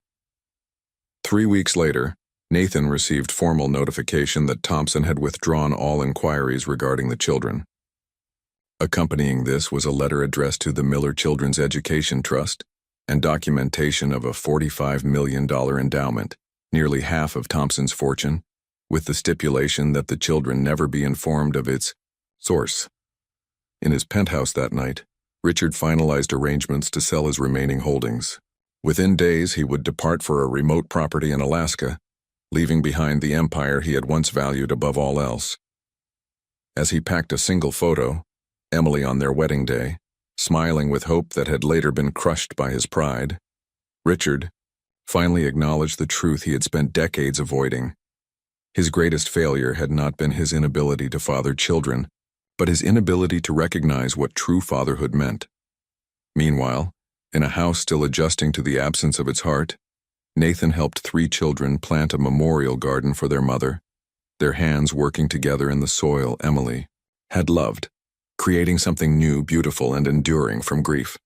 3 weeks later, Nathan received formal notification that Thompson had withdrawn all inquiries regarding the children. Accompanying this was a letter addressed to the Miller Children's Education Trust and documentation of a $45 million endowment, nearly half of Thompson's fortune, with the stipulation that the children never be informed of its source. In his penthouse that night, Richard finalized arrangements to sell his remaining holdings. Within days, he would depart for a remote property in Alaska, leaving behind the empire he had once valued above all else. As he packed a single photo, Emily on their wedding day, smiling with hope that had later been crushed by his pride, Richard finally acknowledged the truth he had spent decades avoiding. His greatest failure had not been his inability to father children, but his inability to recognize what true fatherhood meant. Meanwhile, in a house still adjusting to the absence of its heart, Nathan helped 3 children plant a memorial garden for their mother, their hands working together in the soil Emily had loved, creating something new, beautiful, and enduring from grief.